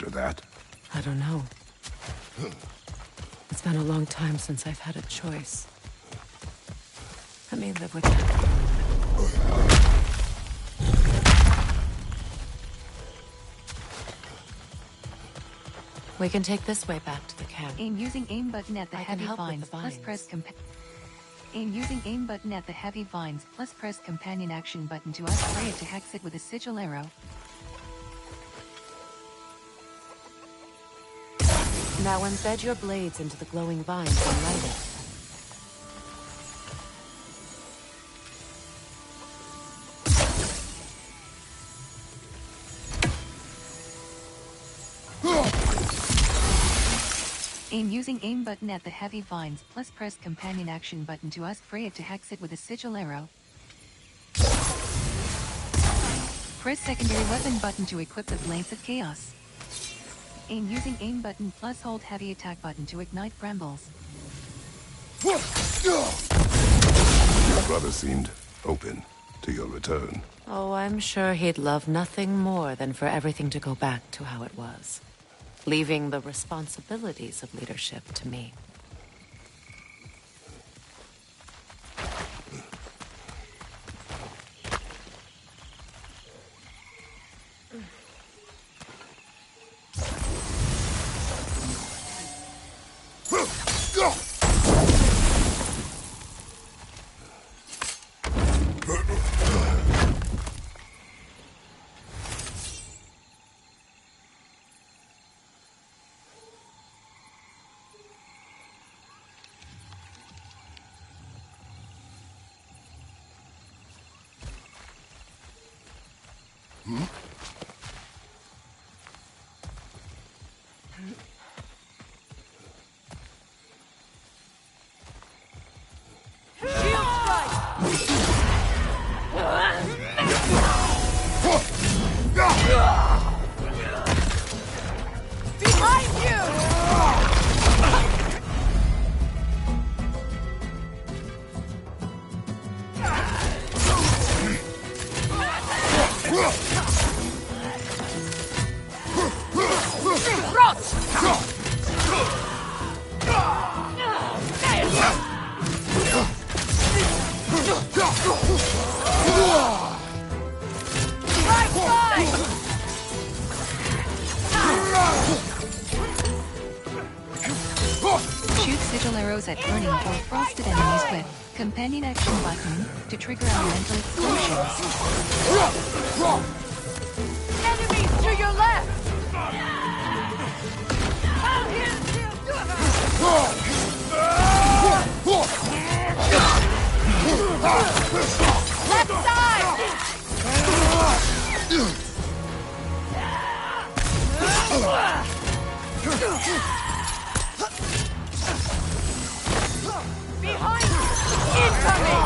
after that? I don't know. It's been a long time since I've had a choice. Let me live with that for a moment. We can take this way back to the camp. Aim using aim button at the heavy vines, plus press Aim using aim button at the heavy vines, plus press companion action button to ask Freya to hex it with a sigil arrow. Now embed your blades into the glowing vines and light it. Aim using aim button at the heavy vines, plus press companion action button to ask Freya to hex it with a sigil arrow. Press secondary weapon button to equip the Blades of Chaos. Aim using aim button plus hold heavy attack button to ignite brambles. Your brother seemed open to your return. Oh, I'm sure he'd love nothing more than for everything to go back to how it was, leaving the responsibilities of leadership to me. Shoot sigil arrows at burning or frosted enemies with companion action button to trigger elemental explosions. Enemies to your left! I'll hit him! Left side! Behind you! Incoming!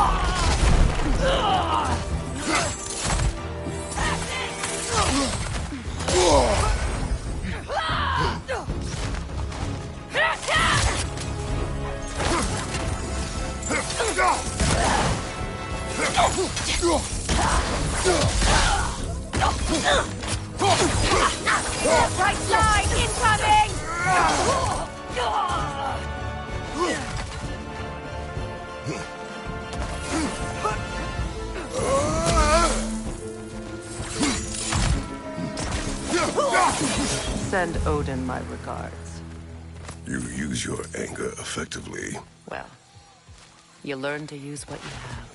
Right side! Incoming! Send Odin my regards. You use your anger effectively. Well, you learn to use what you have.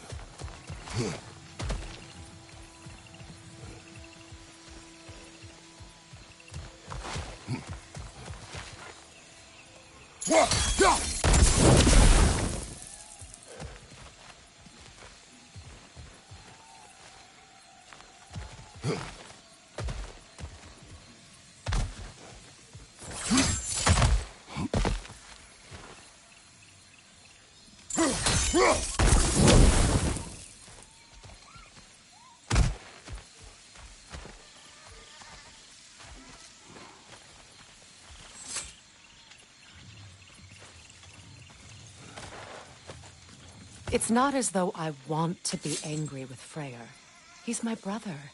It's not as though I want to be angry with Freyr. He's my brother.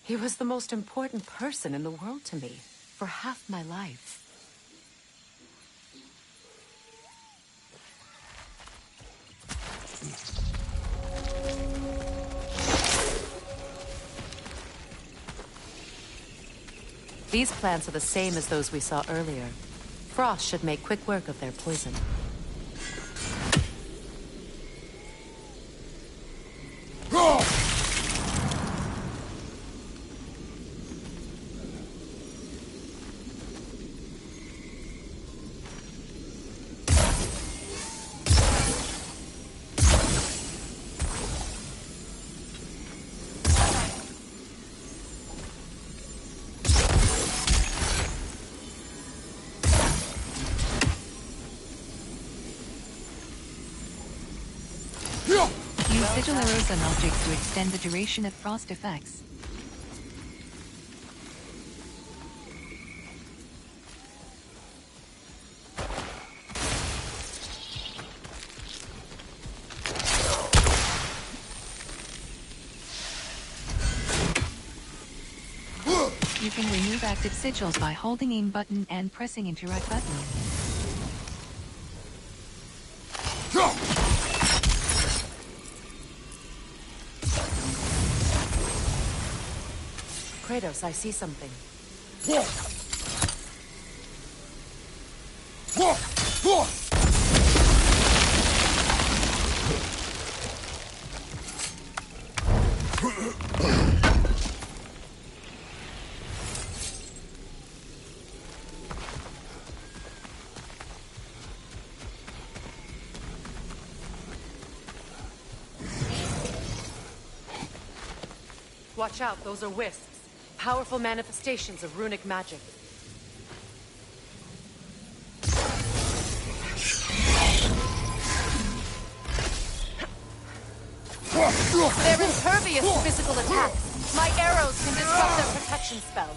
He was the most important person in the world to me. for half my life. These plants are the same as those we saw earlier. Frost should make quick work of their poison. Use sigil arrows on objects to extend the duration of frost effects. You can remove active sigils by holding aim button and pressing interact button. Kratos, I see something. Watch out, those are wisps. Powerful manifestations of runic magic. They're impervious to physical attacks. My arrows can disrupt their protection spell.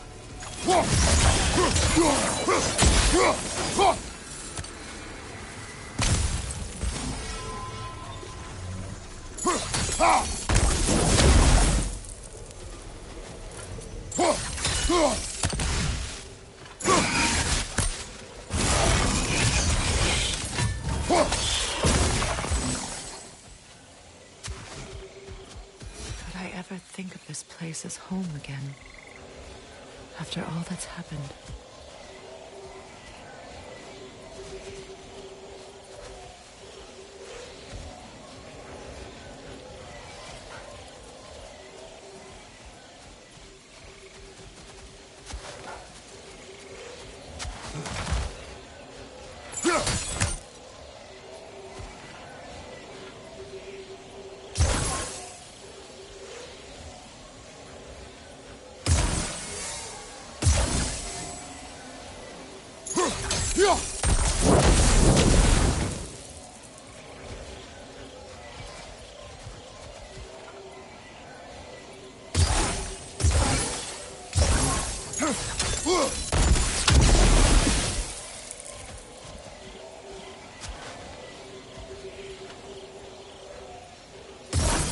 Could I ever think of this place as home again? After all that's happened.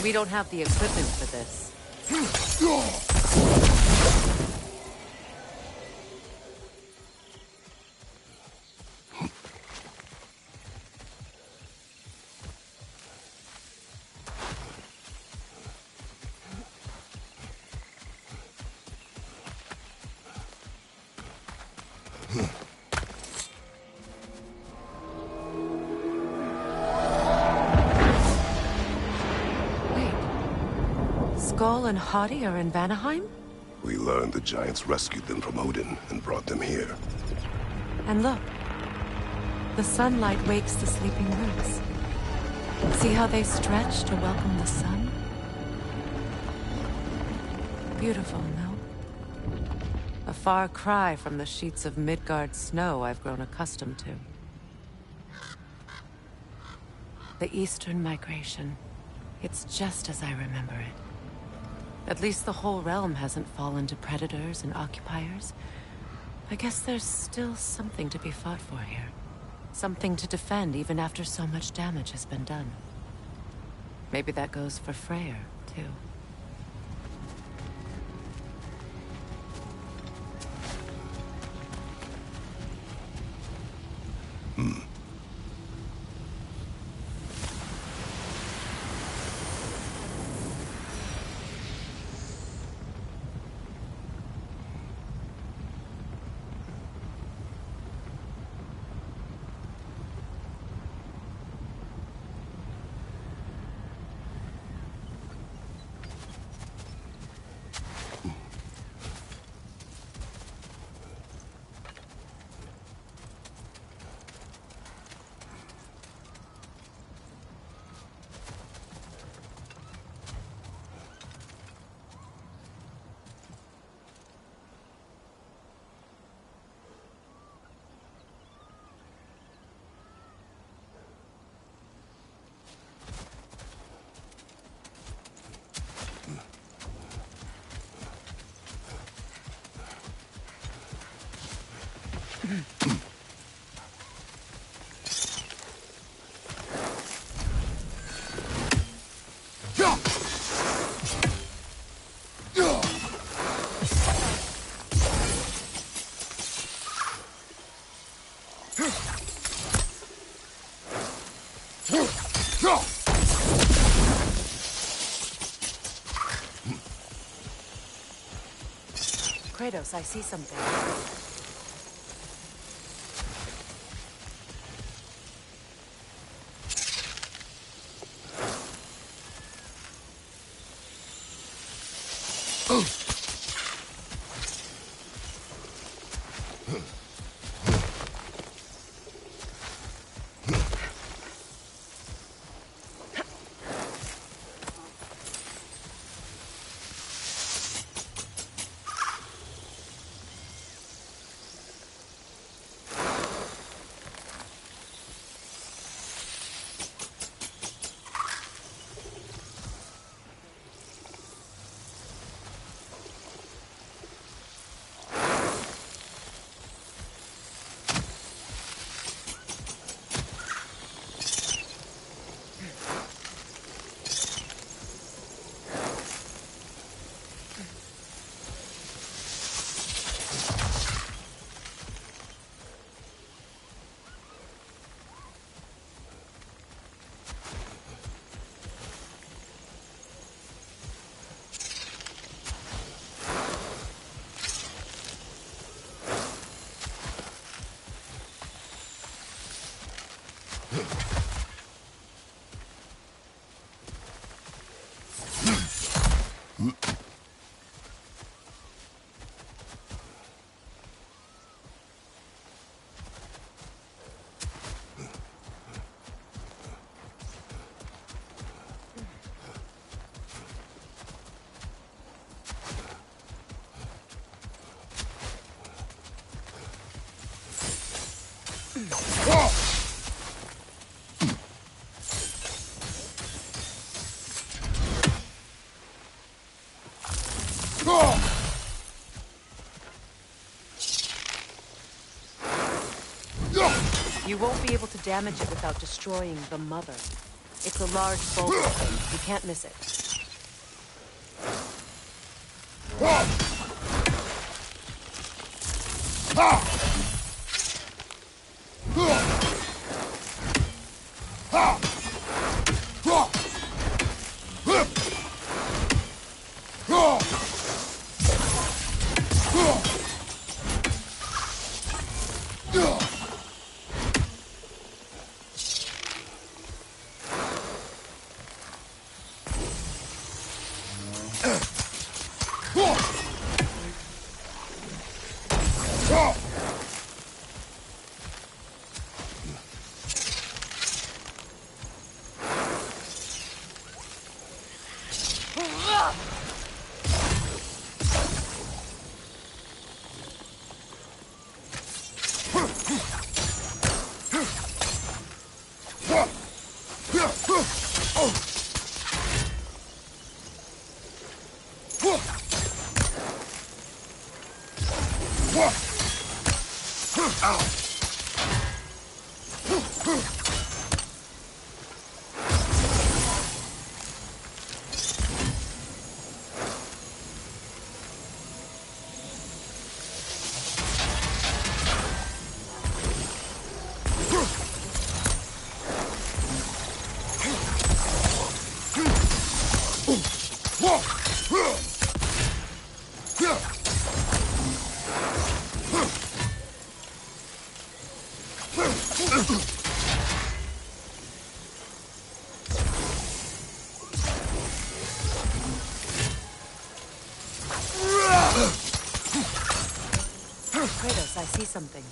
We don't have the equipment for this. Skull and Hati are in Vanaheim? We learned the giants rescued them from Odin and brought them here. And look. The sunlight wakes the sleeping roots. See how they stretch to welcome the sun? Beautiful, no? A far cry from the sheets of Midgard snow I've grown accustomed to. The Eastern Migration. It's just as I remember it. At least the whole realm hasn't fallen to predators and occupiers. I guess there's still something to be fought for here. Something to defend even after so much damage has been done. Maybe that goes for Freyr, too. Kratos, I see something. You won't be able to damage it without destroying the mother. It's a large boulder thing. You can't miss it. Kratos, I see something.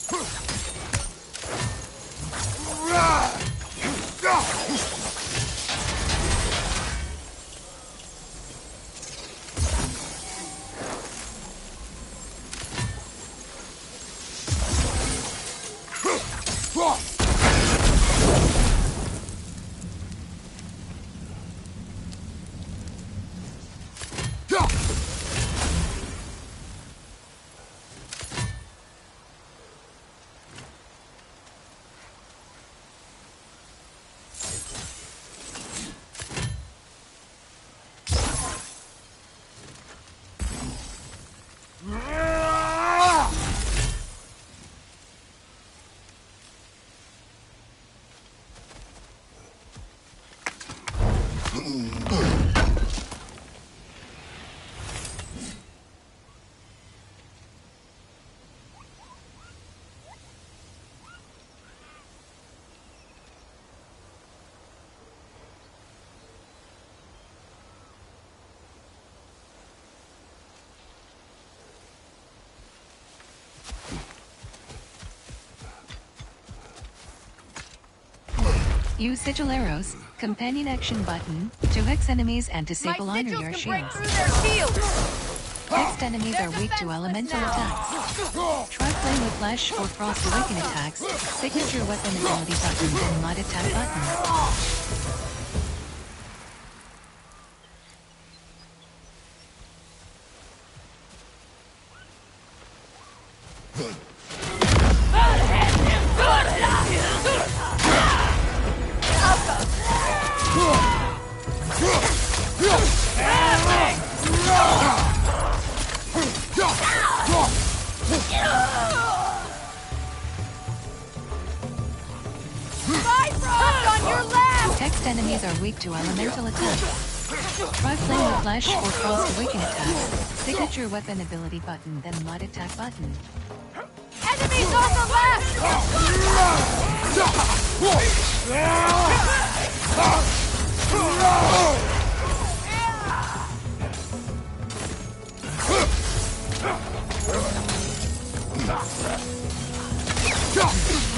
Use sigil arrows, companion action button, to hex enemies and disable My honor sigils your can break shields. through their shields! Hexed enemies They're are weak to defenseless elemental now. attacks. Try playing with Flash or Frost Awaken attacks, signature weapon ability button, then mod attack button. Bifrost on your left! Hexed enemies are weak to elemental attacks. Try playing with Flash or Frost Awaken attacks, signature weapon ability button, then mod attack button. Enemies on the left!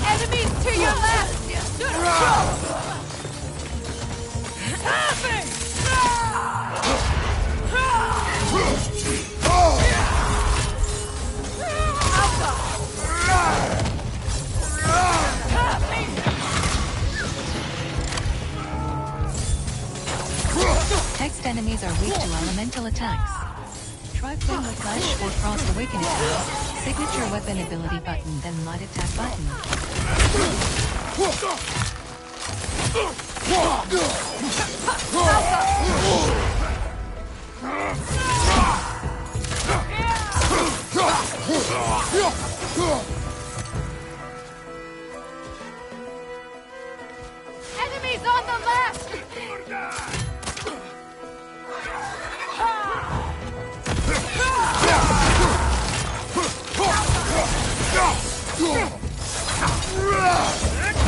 Enemies to your left! Hexed enemies are weak to elemental attacks. Try playing with Flash or Frost Awaken attacks, signature weapon ability button, then mod attack button. Enemies on the left!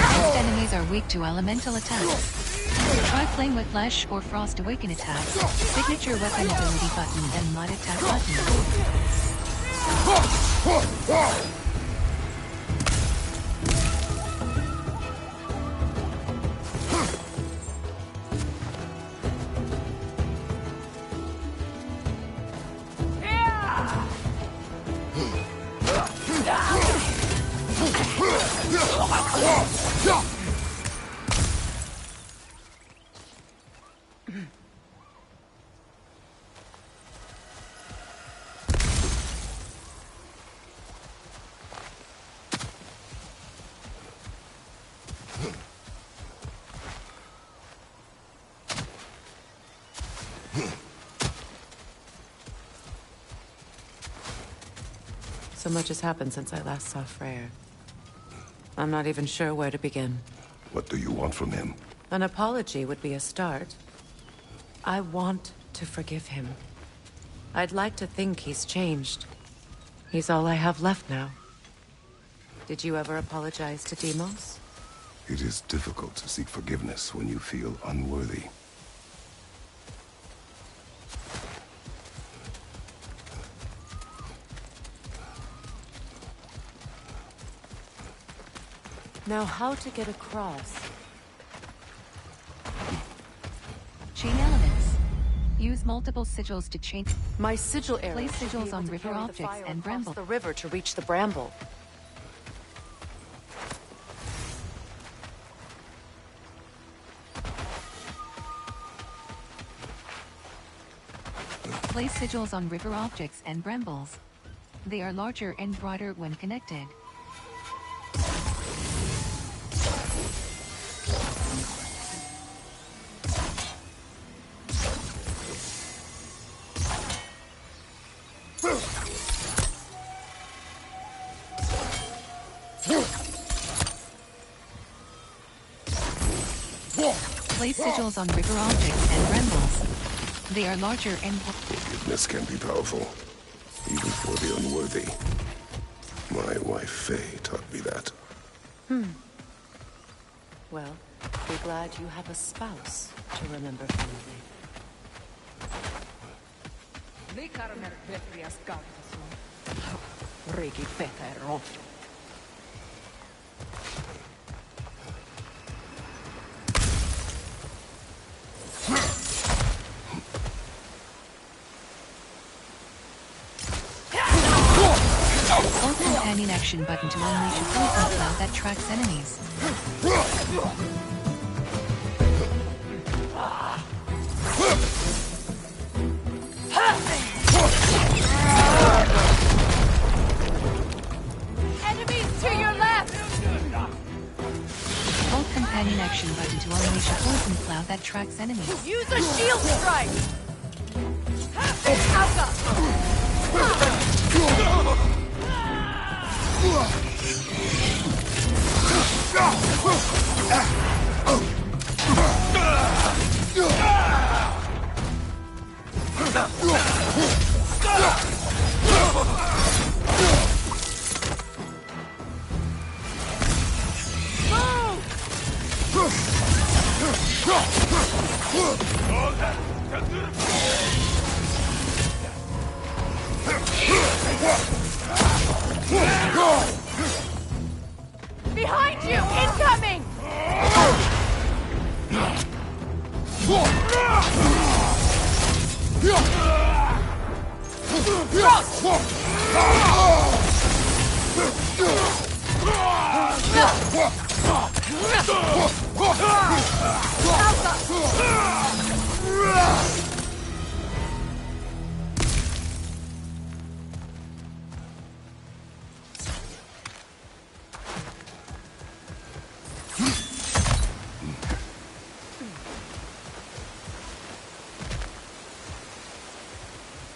Hexed enemies are weak to elemental attacks. Try playing with Flash or Frost Awaken attacks, signature weapon ability button, then mod attack button. So much has happened since I last saw Freyr. I'm not even sure where to begin. What do you want from him? An apology would be a start. I want to forgive him. I'd like to think he's changed. He's all I have left now. Did you ever apologize to Deimos? It is difficult to seek forgiveness when you feel unworthy. Now, how to get across? Chain elements. Use multiple sigils to chain. My sigil arrow Place should be sigils able on to river carry the objects fire and across bramble. the river to reach the bramble. Place sigils on river objects and brambles. They are larger and brighter when connected. Place sigils on river objects and brambles. They are larger and... Forgiveness can be powerful, even for the unworthy. My wife Faye taught me that. Well, be glad you have a spouse to remember fondly. action button to unleash a poison cloud that tracks enemies. Enemies to your left! Hold companion action button to unleash a poison cloud that tracks enemies. Use a shield strike! Alka! Behind you! Incoming!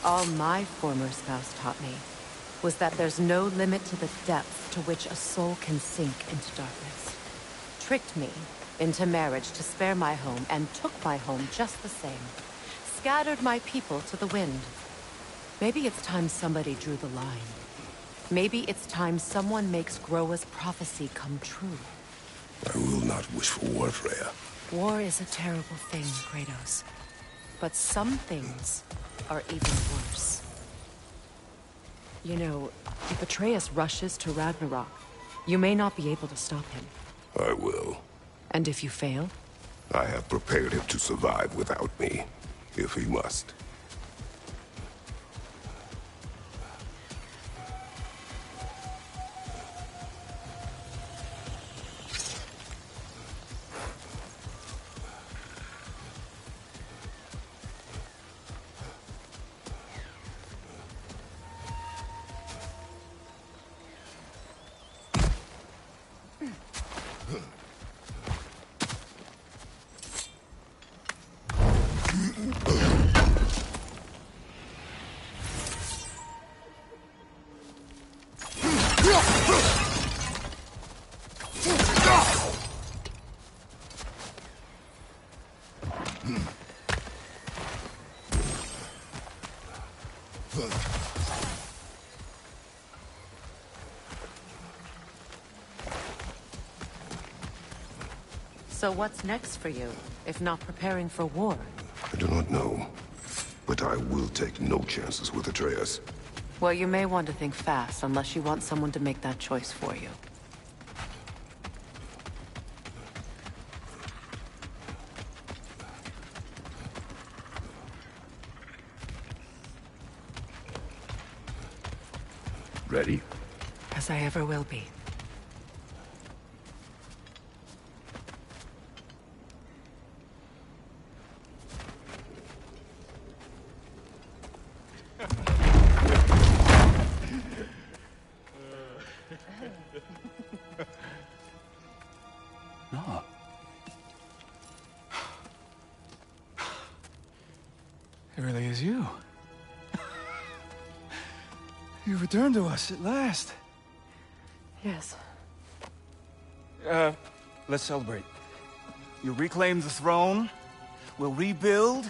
All my former spouse taught me was that there's no limit to the depth to which a soul can sink into darkness. Tricked me into marriage to spare my home and took my home just the same. Scattered my people to the wind. Maybe it's time somebody drew the line. Maybe it's time someone makes Groa's prophecy come true. I will not wish for war, Freya. War is a terrible thing, Kratos. But some things are even worse. You know, if Atreus rushes to Ragnarok, you may not be able to stop him. I will. And if you fail? I have prepared him to survive without me, if he must. So what's next for you, if not preparing for war? I do not know, but I will take no chances with Atreus. Well, you may want to think fast, unless you want someone to make that choice for you. Ready? As I ever will be. No. It really is you. You returned to us at last. Yes. Let's celebrate. You reclaim the throne. We'll rebuild.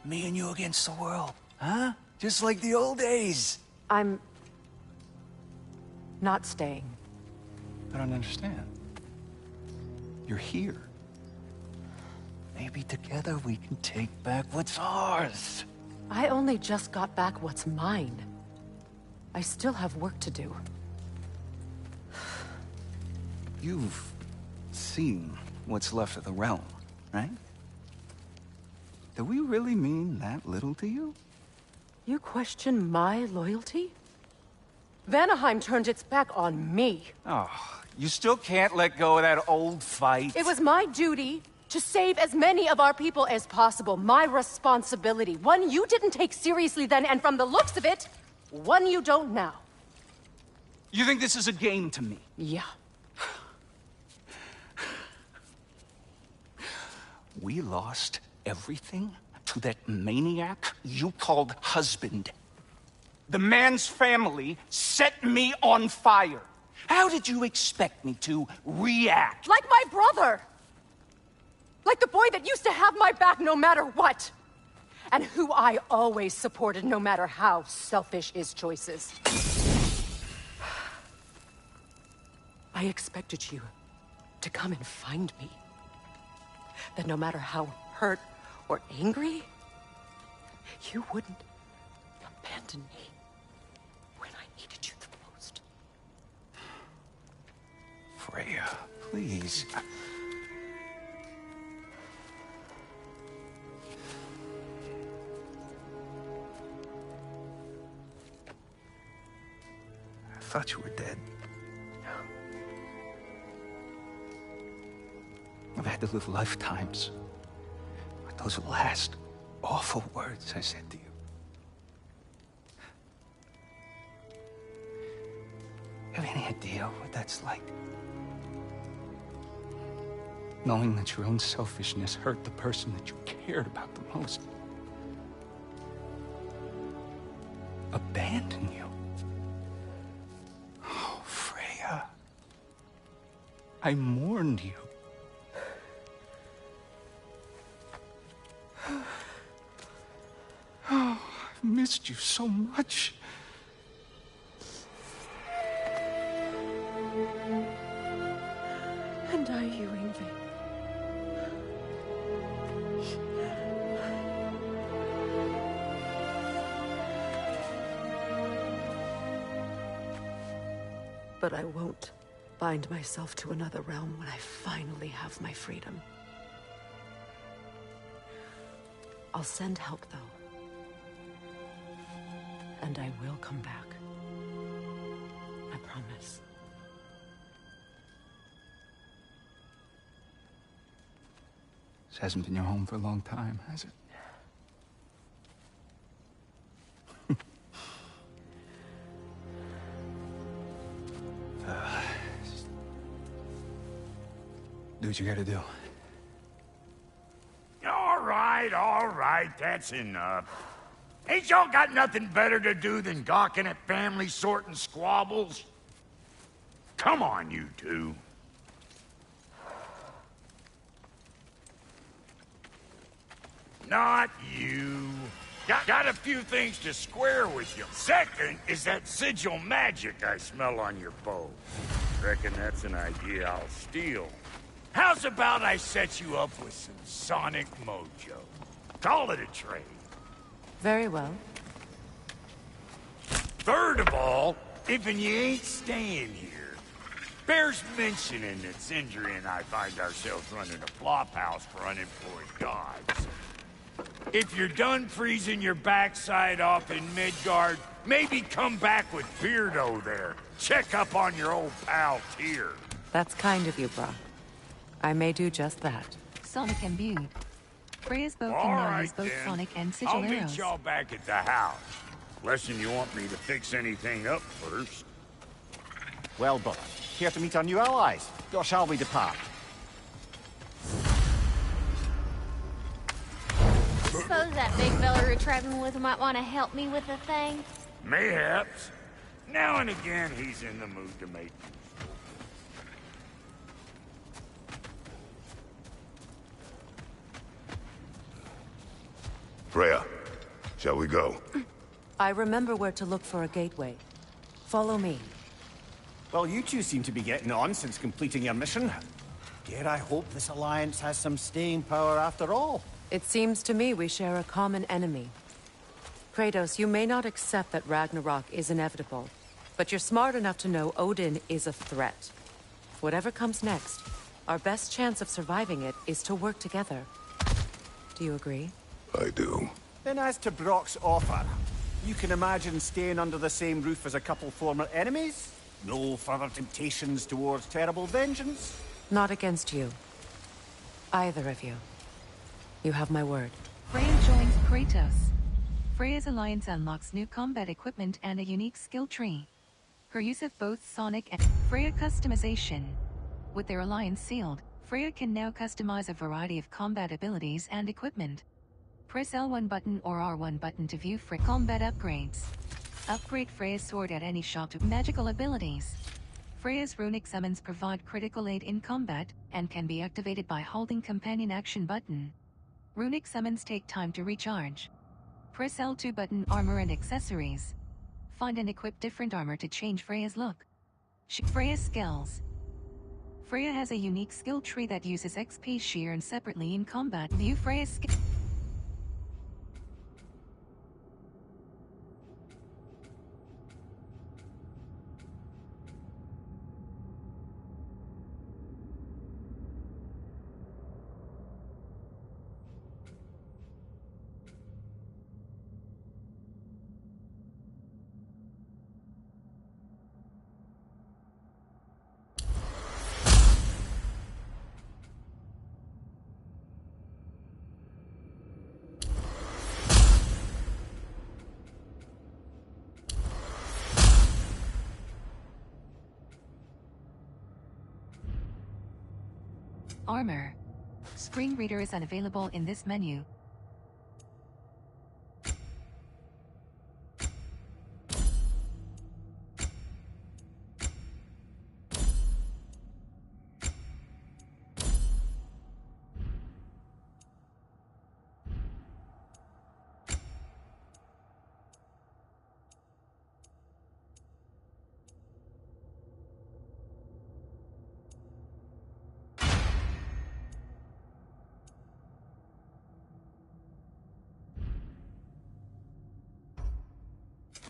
Me and you against the world. Huh? Just like the old days. I'm... not staying. I don't understand. You're here. Maybe together we can take back what's ours. I only just got back what's mine. I still have work to do. You've seen what's left of the realm, right? Do we really mean that little to you? You question my loyalty? Vanaheim turned its back on me. Oh, you still can't let go of that old fight? It was my duty to save as many of our people as possible. My responsibility. One you didn't take seriously then, and from the looks of it, one you don't now. You think this is a game to me? Yeah. We lost everything to that maniac you called husband. The man's family set me on fire. How did you expect me to react? Like my brother! Like the boy that used to have my back no matter what! And who I always supported no matter how selfish his choices. I expected you to come and find me. That no matter how hurt or angry, you wouldn't abandon me when I needed you the most. Freya, please. I thought you were dead. I've had to live lifetimes with those last awful words I said to you. Have any idea what that's like? Knowing that your own selfishness hurt the person that you cared about the most. Abandon you. Oh, Freya. I mourned you. Oh, I've missed you so much. And are you, Ingvi? But I won't bind myself to another realm when I finally have my freedom. I'll send help, though. And I will come back. I promise. This hasn't been your home for a long time, has it? Do what you gotta do. All right, that's enough. Ain't y'all got nothing better to do than gawking at family sorting squabbles? Come on, you two. Not you. Got a few things to square with you. Second is that sigil magic I smell on your bow. Reckon that's an idea I'll steal. How's about I set you up with some sonic mojo? Call it a trade. Very well. Third of all, if you ain't staying here, bears mentioning that Sindri and I find ourselves running a flop house for unemployed gods. If you're done freezing your backside off in Midgard, maybe come back with Beardo there. Check up on your old pal Tyr. That's kind of you, Brock. I may do just that. Sonic imbued. Freya's bow All can now right, use both then. sonic and sigil I'll arrows. meet y'all back at the house. Less'n you want me to fix anything up first. Well, brother, here to meet our new allies. Or shall we depart? Suppose that big fella you're traveling with might want to help me with a thing. Mayhaps. Now and again, he's in the mood to make. Freya, shall we go? I remember where to look for a gateway. Follow me. Well, you two seem to be getting on since completing your mission. Dare I hope this alliance has some staying power after all? It seems to me we share a common enemy. Kratos, you may not accept that Ragnarok is inevitable, but you're smart enough to know Odin is a threat. Whatever comes next, our best chance of surviving it is to work together. Do you agree? I do. Then as to Brock's offer, You can imagine staying under the same roof as a couple former enemies? No further temptations towards terrible vengeance? Not against you. Either of you. You have my word. Freya joins Kratos. Freya's alliance unlocks new combat equipment and a unique skill tree. Her use of both Sonic and Freya customization. With their alliance sealed, Freya can now customize a variety of combat abilities and equipment. Press L1 button or R1 button to view Freya combat upgrades. Upgrade Freya's sword at any shop to magical abilities. Freya's runic summons provide critical aid in combat, and can be activated by holding companion action button. Runic summons take time to recharge. Press L2 button armor and accessories. Find and equip different armor to change Freya's look. Freya's skills. Freya has a unique skill tree that uses XP she earns separately in combat. View Freya's skill. Armor. Screen reader is unavailable in this menu.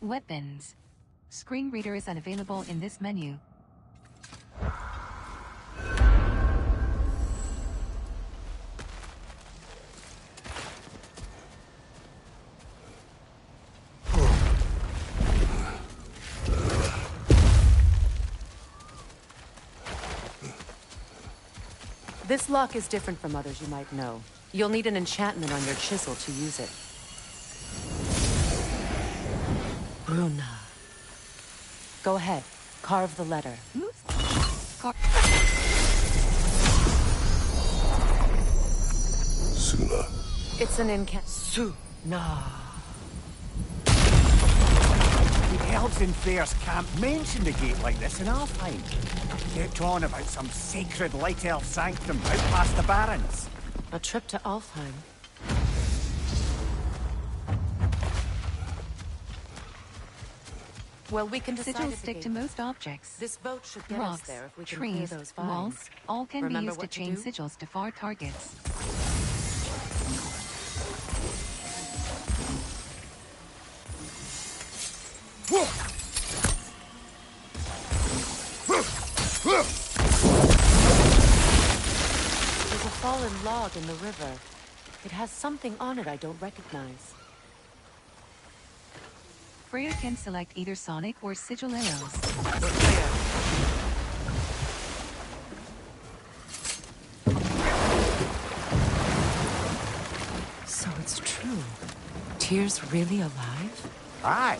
Weapons. Screen reader is unavailable in this menu. This lock is different from others you might know. You'll need an enchantment on your chisel to use it. Bruna. Go ahead. Carve the letter. Suna. It's an Suna. The elves in Freyr's camp mentioned a gate like this in Alfheim. Kept on about some sacred light elf sanctum out past the Barrens. A trip to Alfheim. Well, we can decide. Sigils stick to most objects. This boat should get Rocks, us there if we can clear trees, those vines. walls, all can Remember be used to what to chain do? sigils to far targets. There's a fallen log in the river. It has something on it I don't recognize. Freya can select either Sonic or Sigil arrows. So it's true. Tyr's really alive? Aye.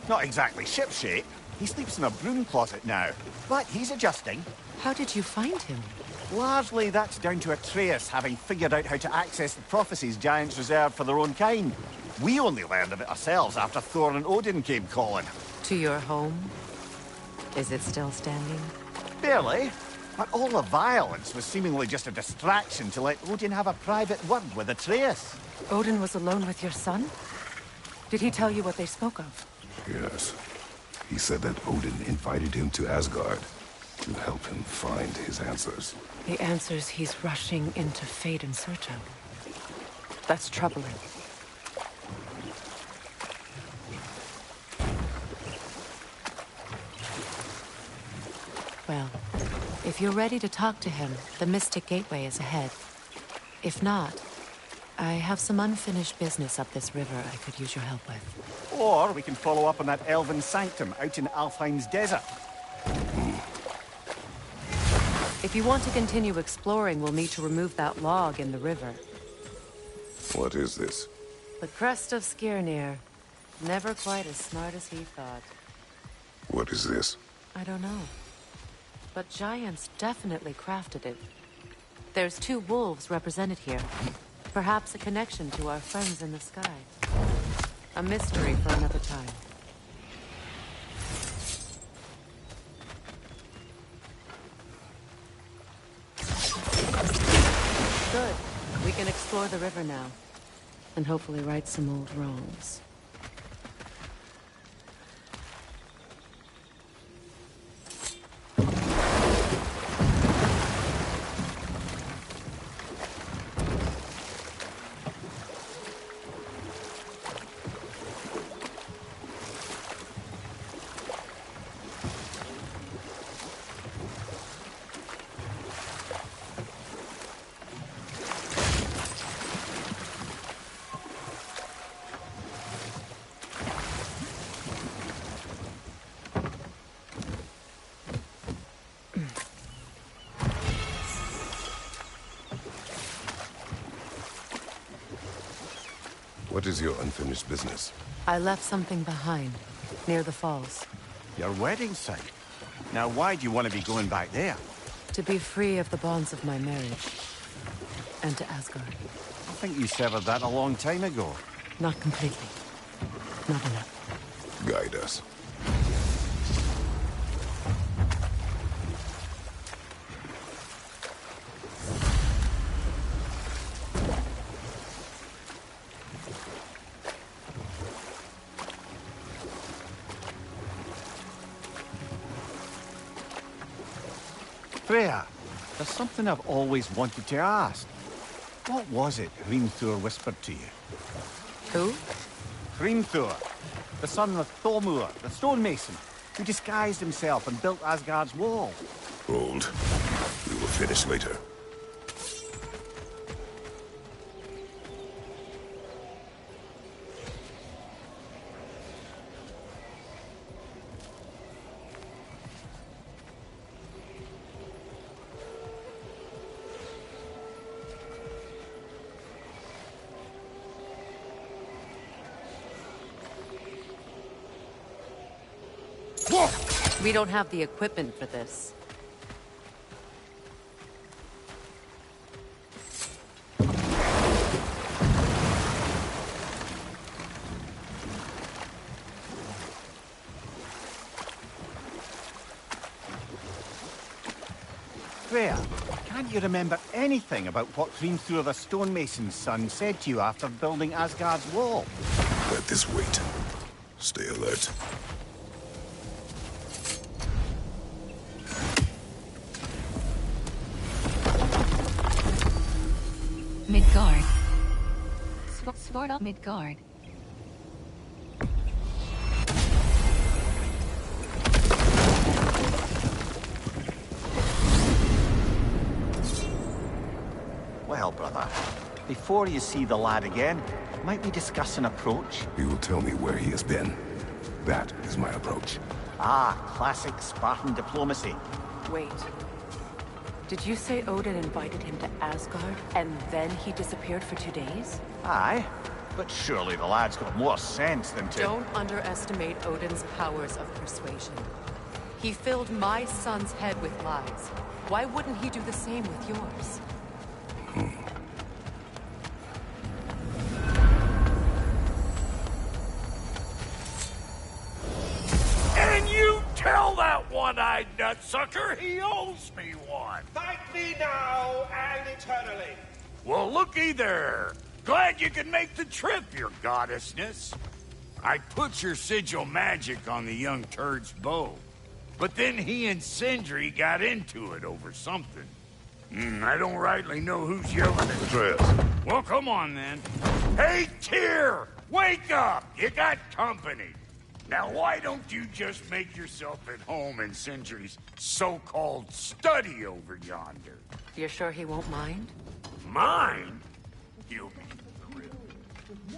Not exactly shipshape. He sleeps in a broom closet now. But he's adjusting. How did you find him? Largely that's down to Atreus having figured out how to access the prophecies giants reserved for their own kind. We only learned of it ourselves after Thor and Odin came calling. To your home? Is it still standing? Barely. But all the violence was seemingly just a distraction to let Odin have a private word with Atreus. Odin was alone with your son? Did he tell you what they spoke of? Yes. He said that Odin invited him to Asgard to help him find his answers. The answers he's rushing into fate in search of. That's troubling. Well, if you're ready to talk to him, the Mystic Gateway is ahead. If not, I have some unfinished business up this river I could use your help with. Or we can follow up on that elven sanctum out in Alfheim's desert. If you want to continue exploring, we'll need to remove that log in the river. What is this? The crest of Skirnir. Never quite as smart as he thought. What is this? I don't know. But giants definitely crafted it. There's 2 wolves represented here. Perhaps a connection to our friends in the sky. A mystery for another time. Good. We can explore the river now. And hopefully right some old wrongs. What is your unfinished business? I left something behind, near the falls. Your wedding site. Now, why do you want to be going back there? To be free of the bonds of my marriage. And to Asgard. I think you severed that a long time ago. Not completely. Not enough. Guide us. Freya, there's something I've always wanted to ask. What was it Hrimthur whispered to you? Who? Hrimthur, the son of Thormur, the stonemason, who disguised himself and built Asgard's wall. Hold. We will finish later. We don't have the equipment for this. Freya, can't you remember anything about what Hrimthur the stonemason's son said to you after building Asgard's wall? Let this wait. Stay alert. Midgard. Sword up Midgard. Well, brother, before you see the lad again, might we discuss an approach? He will tell me where he has been. That is my approach. Ah, classic Spartan diplomacy. Wait. Did you say Odin invited him to Asgard, and then he disappeared for 2 days? Aye, but surely the lad's got more sense than to... Don't underestimate Odin's powers of persuasion. He filled my son's head with lies. Why wouldn't he do the same with yours? And you tell that one-eyed nutsucker he owes me one. Thank me now and eternally. Well, looky there. Glad you can make the trip, your goddessness. I put your sigil magic on the young turd's bow. But then he and Sindri got into it over something. I don't rightly know who's yelling at Atreus. Well, come on, then. Hey, Tyr! Wake up! You got company. Now, why don't you just make yourself at home in Sindri's so-called study over yonder? You're sure he won't mind? Mine? He'll be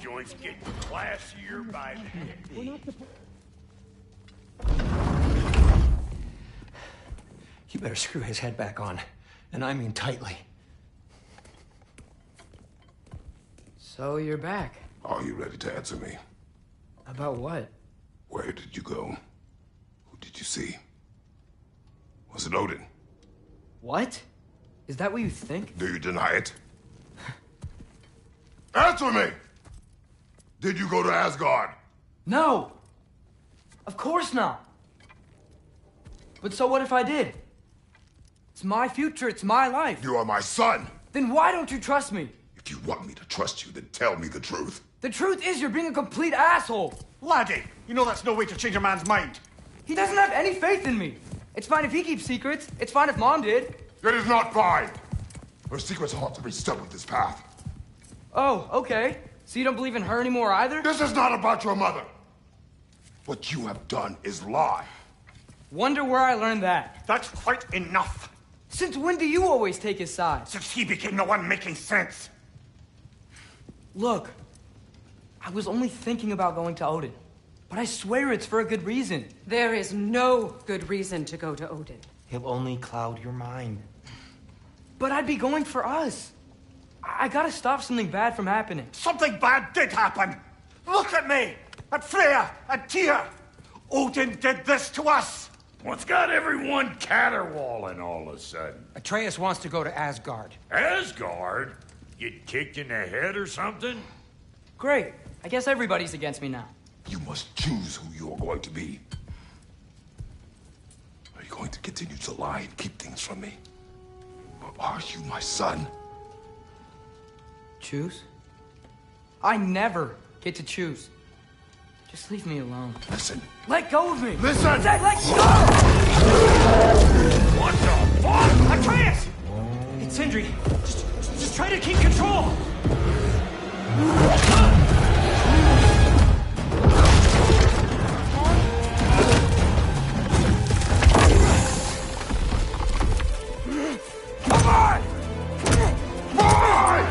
Joint's getting classier by the day. You better screw his head back on, and I mean tightly. So you're back. Are you ready to answer me? About what? Where did you go? Who did you see? Was it Odin? What? Is that what you think? Do you deny it? Answer me! Did you go to Asgard? No! Of course not! But so what if I did? It's my future, it's my life. You are my son! Then why don't you trust me? If you want me to trust you, then tell me the truth. The truth is you're being a complete asshole! Laddie, you know that's no way to change a man's mind. He doesn't have any faith in me. It's fine if he keeps secrets. It's fine if Mom did. It is not fine! Her secrets ought to be stuck with this path. Oh, okay. So you don't believe in her anymore either? This is not about your mother. What you have done is lie. Wonder where I learned that. That's quite enough. Since when do you always take his side? Since he became the one making sense. Look, I was only thinking about going to Odin. But I swear it's for a good reason. There is no good reason to go to Odin. He'll only cloud your mind. But I'd be going for us. I gotta stop something bad from happening. Something bad did happen. Look at me, at Freya, at Tyr. Odin did this to us. What's got everyone caterwauling all of a sudden? Atreus wants to go to Asgard. Asgard? Get kicked in the head or something? Great. I guess everybody's against me now. You must choose who you are going to be. Are you going to continue to lie and keep things from me? Or are you my son? Choose? I never get to choose. Just leave me alone. Listen. Let go of me! Listen! Let go! What the fuck? Atreus! It's Sindri. Just try to keep control! Come on! Come on!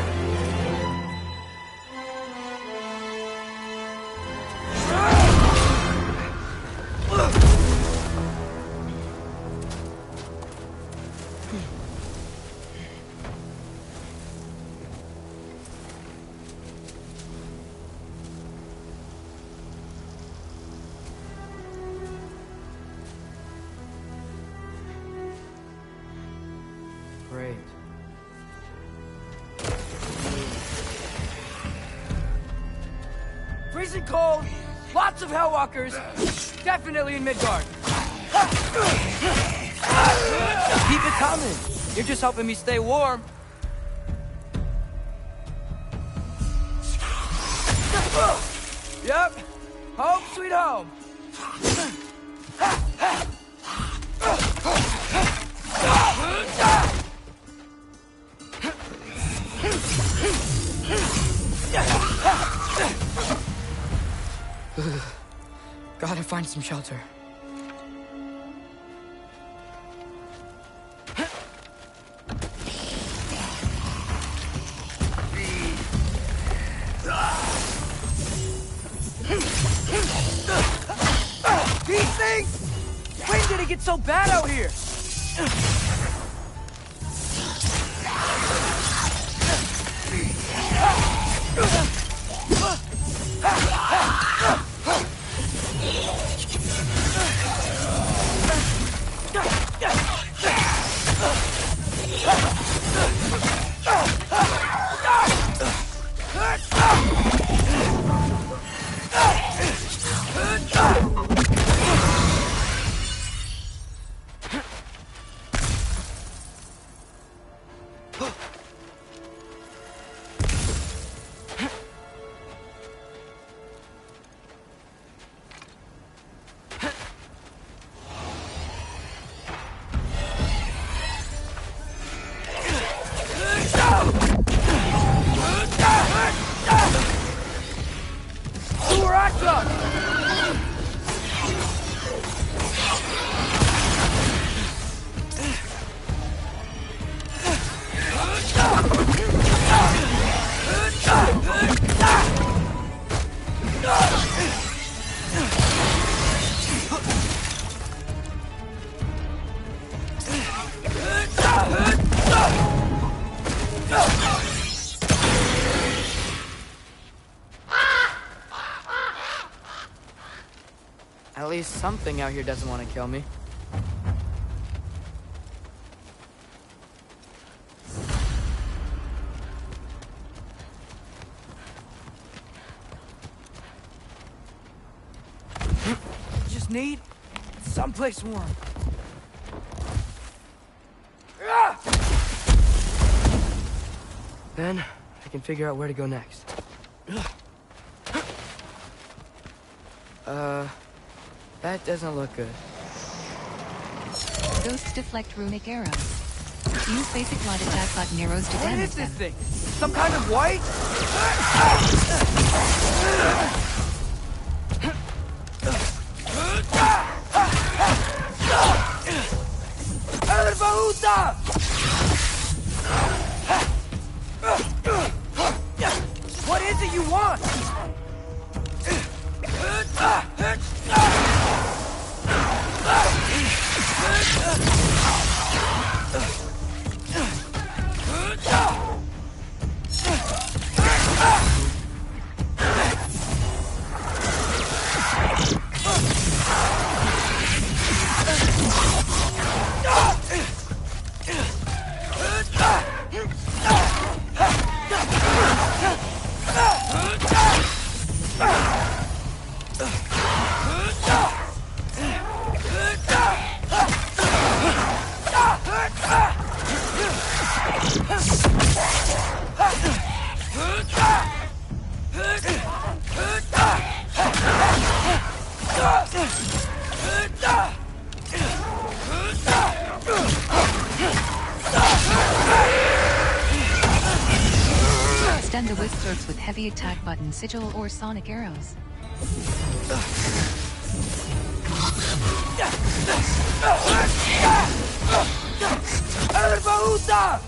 Great. Freezing cold, lots of Hellwalkers, definitely in Midgard. Keep it coming. You're just helping me stay warm. Yep. Home sweet home. Gotta find some shelter. These things! When did it get so bad out here? something out here doesn't want to kill me. Just need someplace warm. Then I can figure out where to go next. That doesn't look good. Ghosts deflect runic arrows. Use basic light attack button arrows to What damage is this them. thing? Some kind of white? El Bahuta! What is it you want? Stun the Whistlers with heavy attack button, sigil, or sonic arrows. El Bahuta!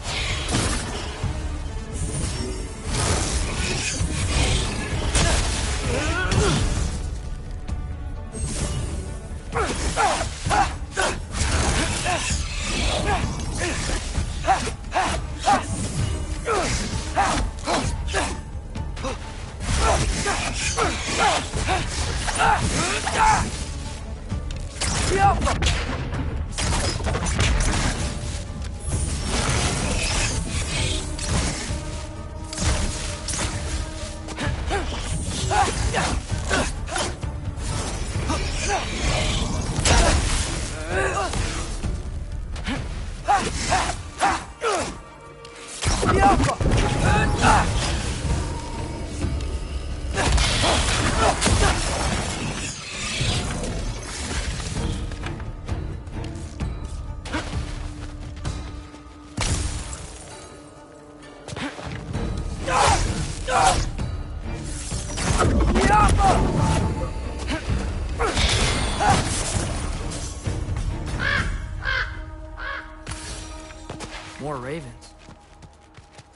More ravens.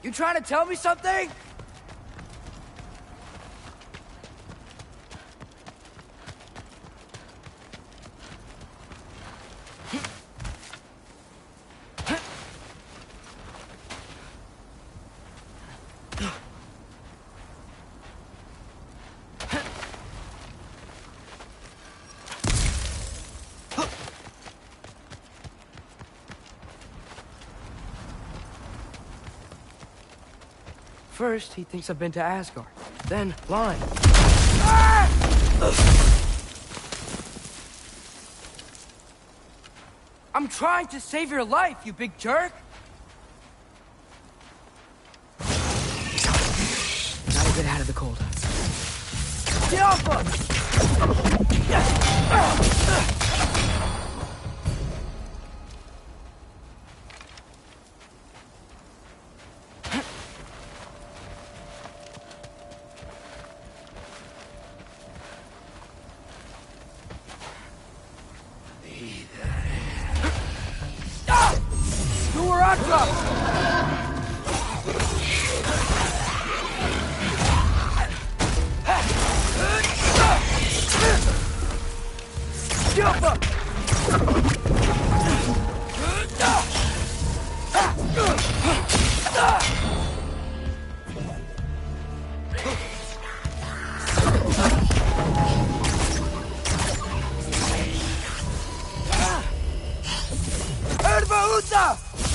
You trying to tell me something? First, he thinks I've been to Asgard. Then, lying. I'm trying to save your life, you big jerk! Gotta get out of the cold. Get off us! Malcolm!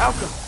Malcolm!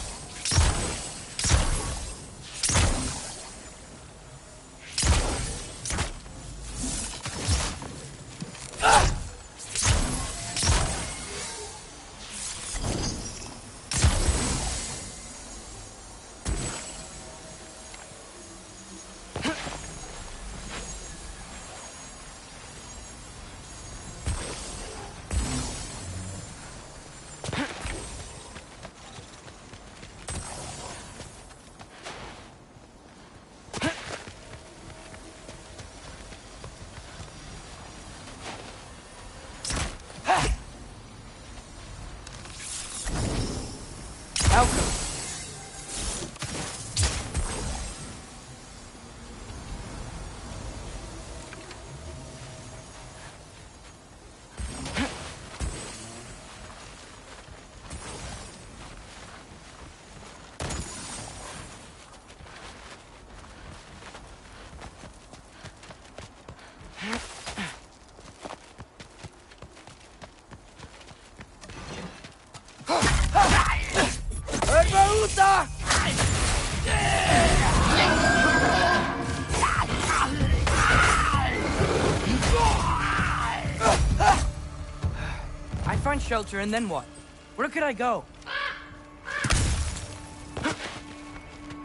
Delta! I find shelter, and then what? Where could I go?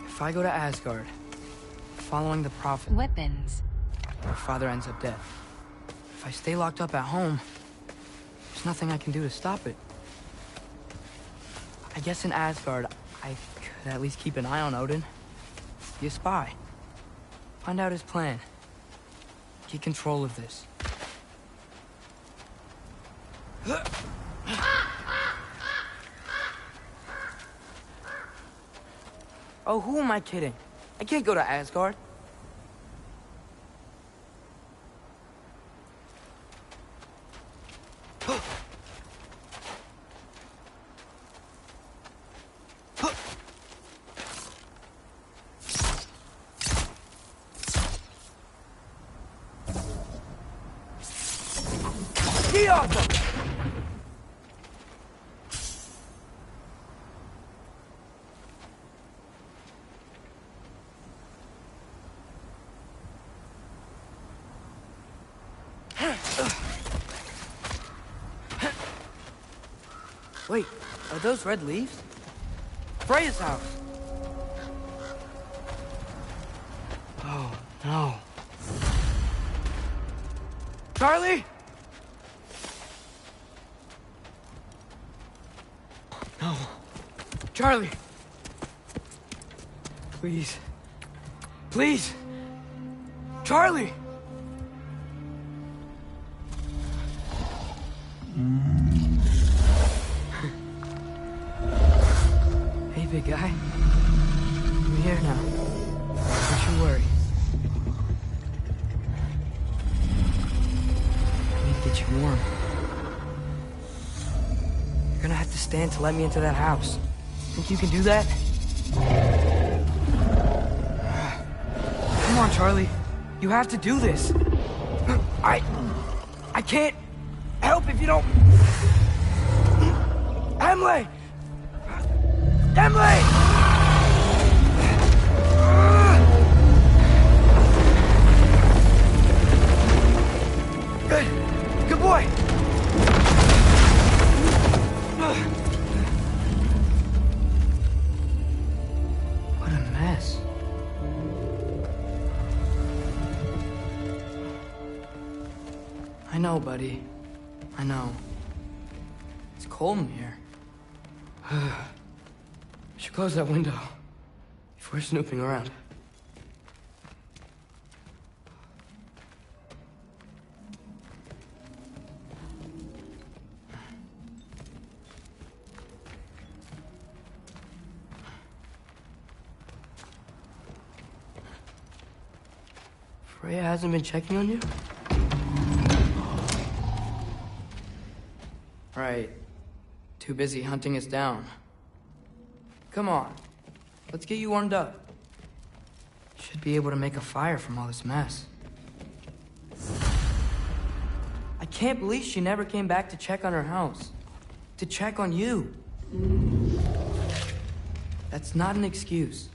If I go to Asgard, following the prophet, Weapons. my father ends up dead. If I stay locked up at home, there's nothing I can do to stop it. I guess in Asgard, I could at least keep an eye on Odin. Be a spy. Find out his plan. Get control of this. Oh, who am I kidding? I can't go to Asgard. Get off him! Wait, are those red leaves? Freya's house! Oh, no. Charlie! No. Charlie! Please. Please! Charlie! Hey, big guy. I'm here now. Don't you worry. I need to get you warm. You're gonna have to stand to let me into that house. Think you can do that? Come on, Charlie. You have to do this. I can't help if you don't... Emily! Emily! Good. Good boy. What a mess. I know, buddy. I know. It's cold in here. I should close that window before snooping around. Freya hasn't been checking on you? Right. Too busy hunting us down. Come on. Let's get you warmed up. Should be able to make a fire from all this mess. I can't believe she never came back to check on her house. To check on you. That's not an excuse.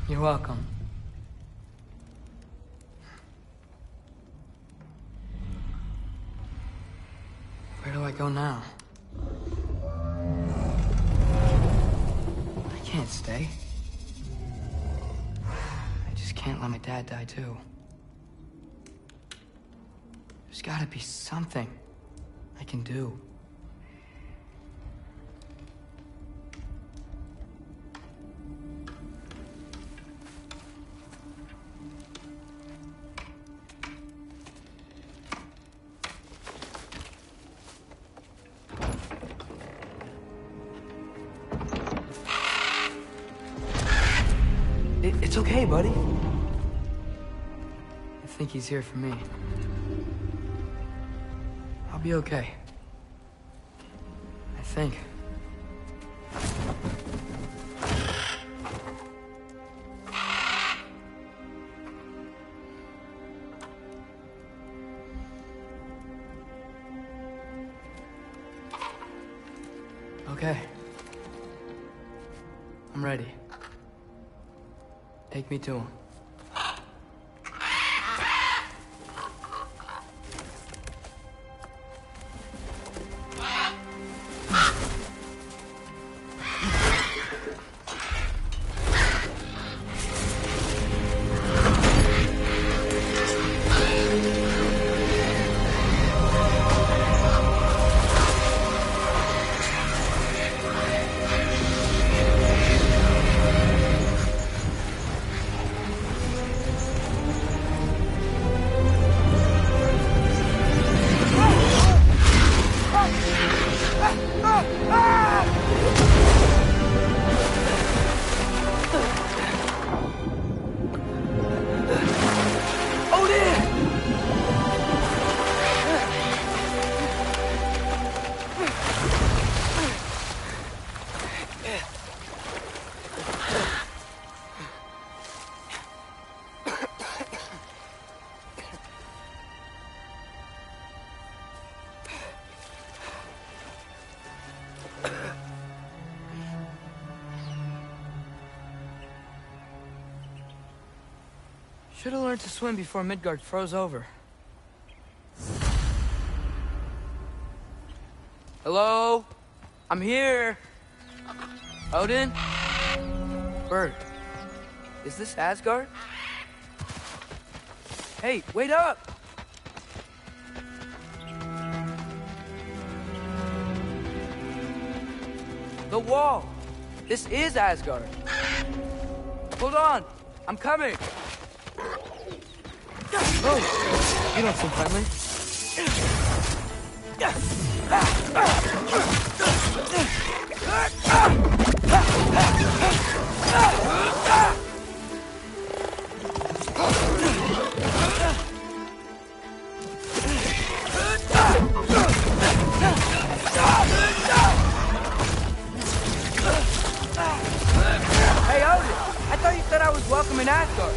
You're welcome. Where do I go now? I can't stay. I just can't let my dad die too. There's gotta be something I can do. It's okay, buddy. think he's here for me. I'll be okay. I think. Okay. I'm ready. Take me to him. Should have learned to swim before Midgard froze over. Hello? I'm here. Odin? Bert. Is this Asgard? Hey, wait up! The wall! This is Asgard. Hold on! I'm coming! Oh, you don't seem friendly. Hey, Odin! I thought you said I was welcome in Asgard.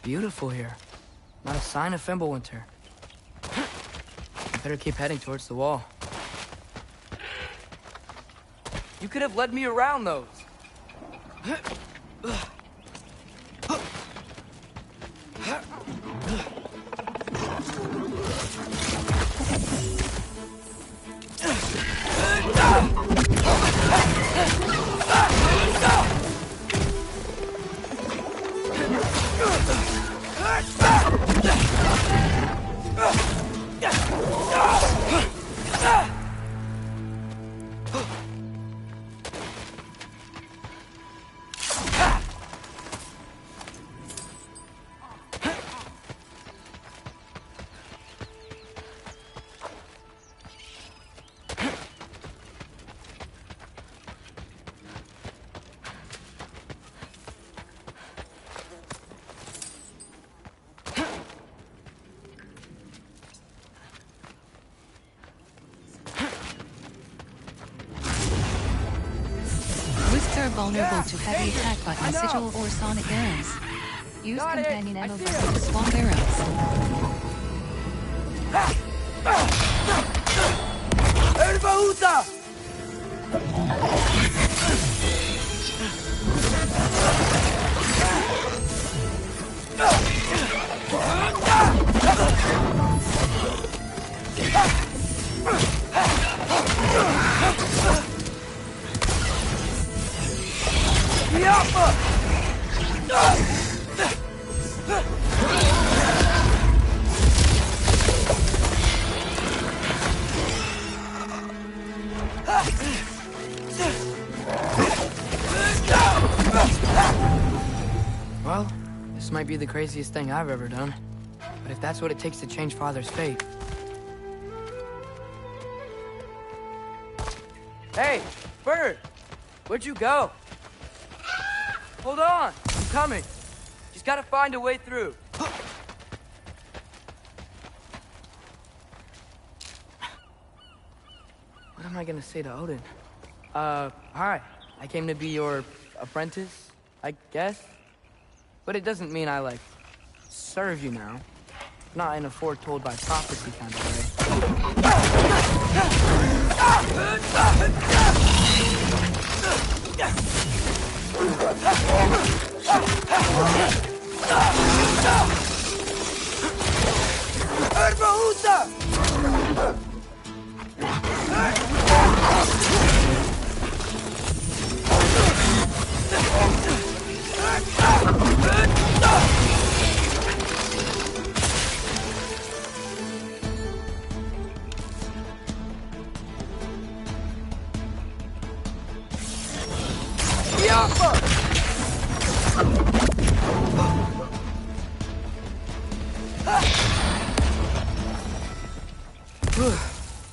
Beautiful here. Not a sign of Fimbulwinter. Better keep heading towards the wall. You could have led me around those. are vulnerable to heavy attack button, sigil, or sonic arrows. Use companion ammo button to swap arrows. Well, this might be the craziest thing I've ever done. But if that's what it takes to change Father's fate... Hey, Bird! Where'd you go? Hold on! I'm coming! Just gotta find a way through. What am I gonna say to Odin? Hi. I came to be your apprentice, I guess? But it doesn't mean I, like, serve you now. Not in a foretold by prophecy kind of way.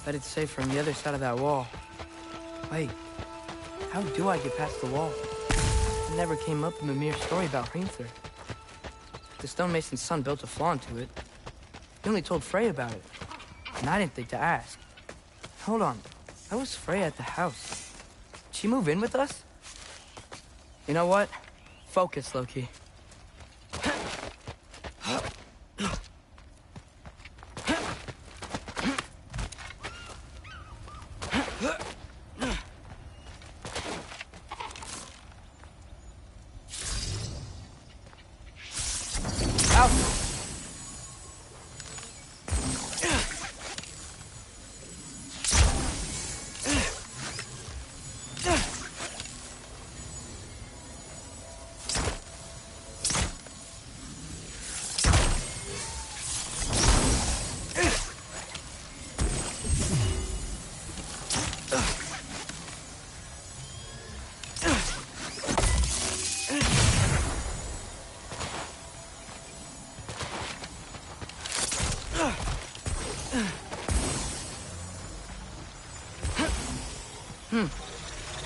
Bet it's safe from the other side of that wall. Wait, how do I get past the wall? It never came up in the mere story about Hreimthur. The stonemason's son built a flaw into it. He only told Frey about it, and I didn't think to ask. Hold on, how was Frey at the house? Did she move in with us? You know what? Focus, Loki.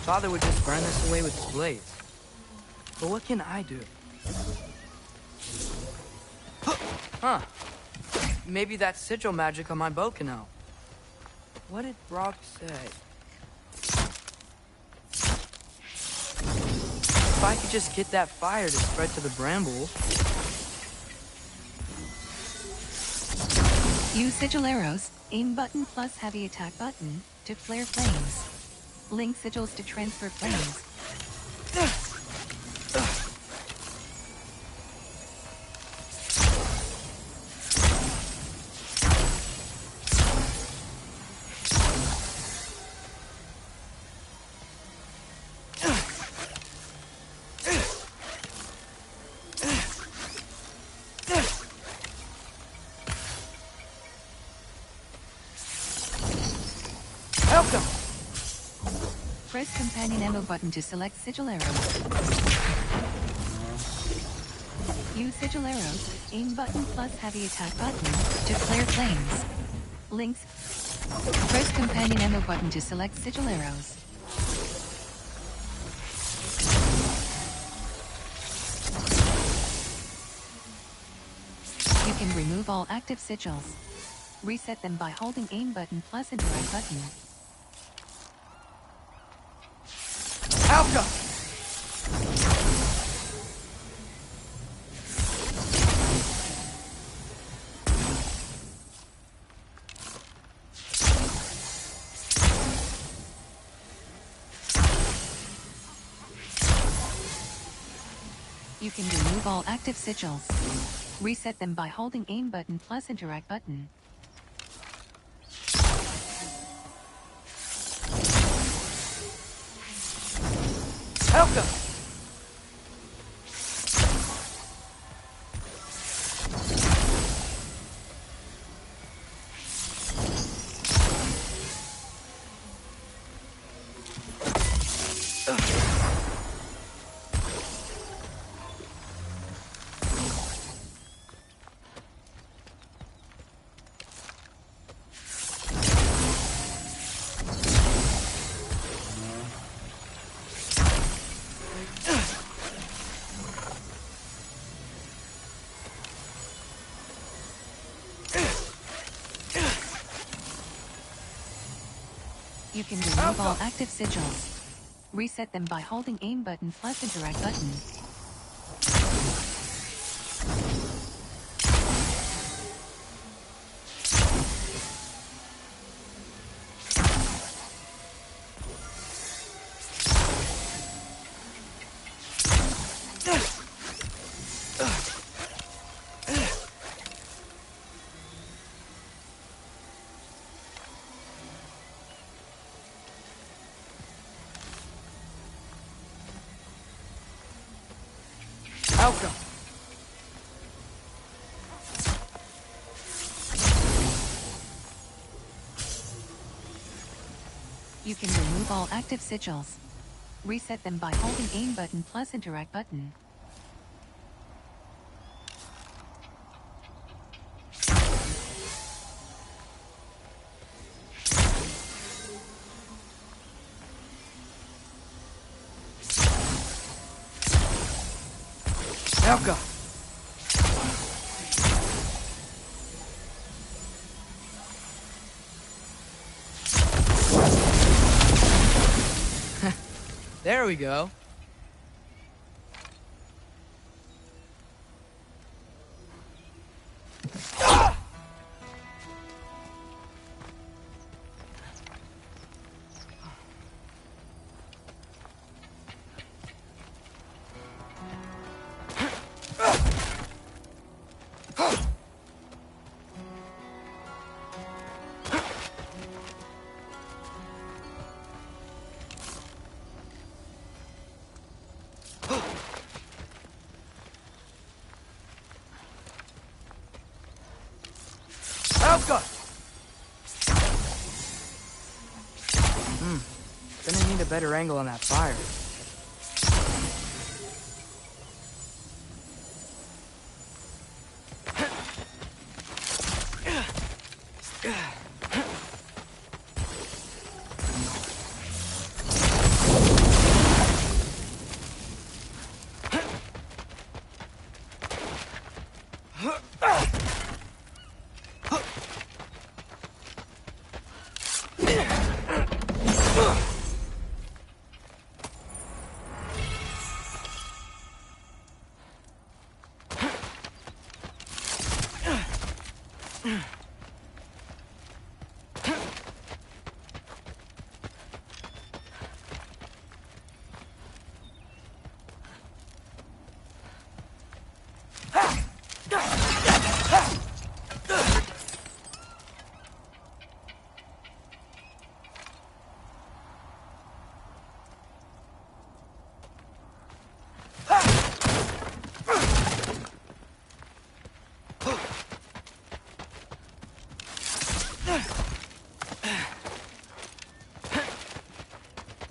Father would just burn this away with his blades. But what can I do? Huh. Maybe that sigil magic on my bow can help. What did Brock say? If I could just get that fire to spread to the bramble... Use sigil arrows, aim button plus heavy attack button, to flare flames. Link sigils to transfer flames. Press companion ammo button to select sigil arrows. Use sigil arrows, aim button plus heavy attack button, to flare flames. Links. Press companion ammo button to select sigil arrows. You can remove all active sigils. Reset them by holding aim button plus and right button. Alka! You can remove all active sigils. Reset them by holding aim button plus interact button. Helga! You can remove all active sigils. Reset them by holding aim button plus interact button. Helga! You can remove all active sigils. Reset them by holding aim button plus interact button. Helga! There we go. Helga! Gonna need a better angle on that fire.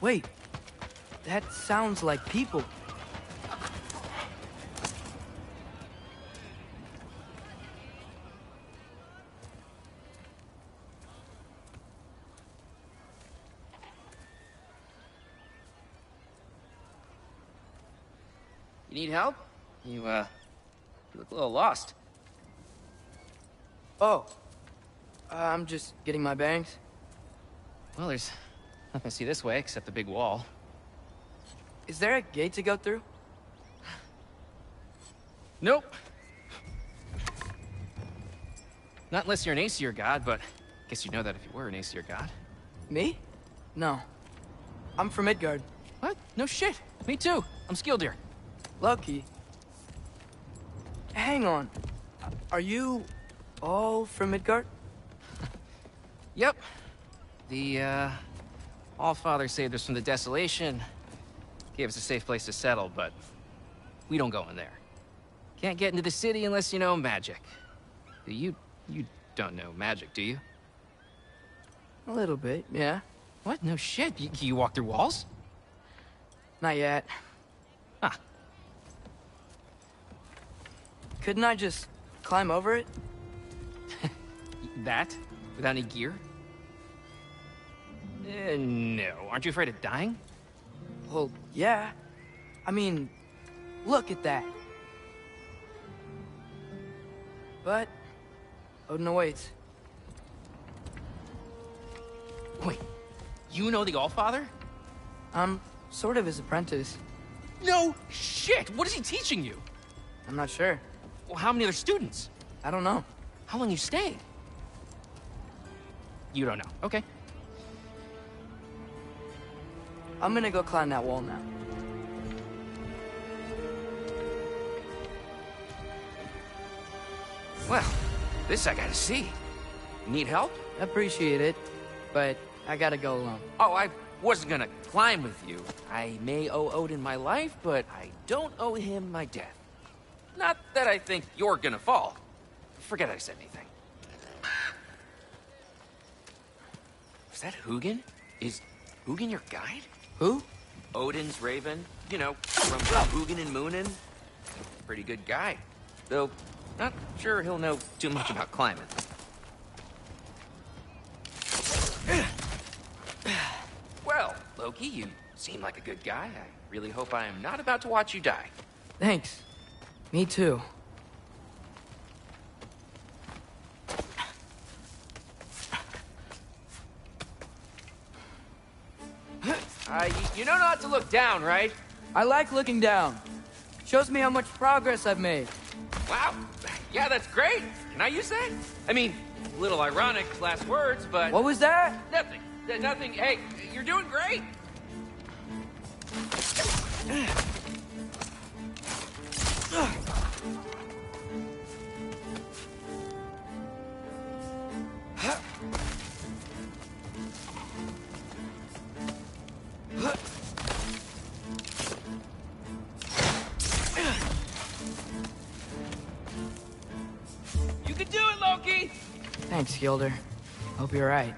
Wait, that sounds like people. You need help? You look a little lost. Oh, I'm just getting my bearings. Well, there's nothing to see this way except the big wall. Is there a gate to go through? Nope. Not unless you're an Aesir god, but I guess you'd know that if you were an Aesir god. Me? No. I'm from Midgard. What? No shit. Me too. I'm Skildir. Lucky. Hang on. Are you all from Midgard? Yep. The, Allfather saved us from the desolation. Gave us a safe place to settle, but we don't go in there. Can't get into the city unless you know magic. You don't know magic, do you? A little bit, yeah. What? No shit. You walk through walls? Not yet. Huh. Couldn't I just climb over it? That? Without any gear? No. Aren't you afraid of dying? Well, yeah. I mean, look at that. But Odin awaits. Wait, you know the Allfather? I'm sort of his apprentice. No shit! What is he teaching you? I'm not sure. Well, how many other students? I don't know. How long you stayed? You don't know. Okay. I'm gonna go climb that wall now. Well, this I gotta see. Need help? Appreciate it, but I gotta go alone. Oh, I wasn't gonna climb with you. I may owe Odin my life, but I don't owe him my death. Not that I think you're gonna fall. Forget I said anything. Was that Hugin? Is Hugin your guide? Who? Odin's raven. You know, from Hugin and Moonin. Pretty good guy. Though, not sure he'll know too much about climbing. Well, Loki, you seem like a good guy. I really hope I am not about to watch you die. Thanks. Me too. You know not to look down, right? I like looking down. Shows me how much progress I've made. Wow. Yeah, that's great. Can I use that? I mean, a little ironic, last words, but... What was that? Nothing. Nothing. Hey, you're doing great. You can do it, Loki! Thanks, Gilder. Hope you're right.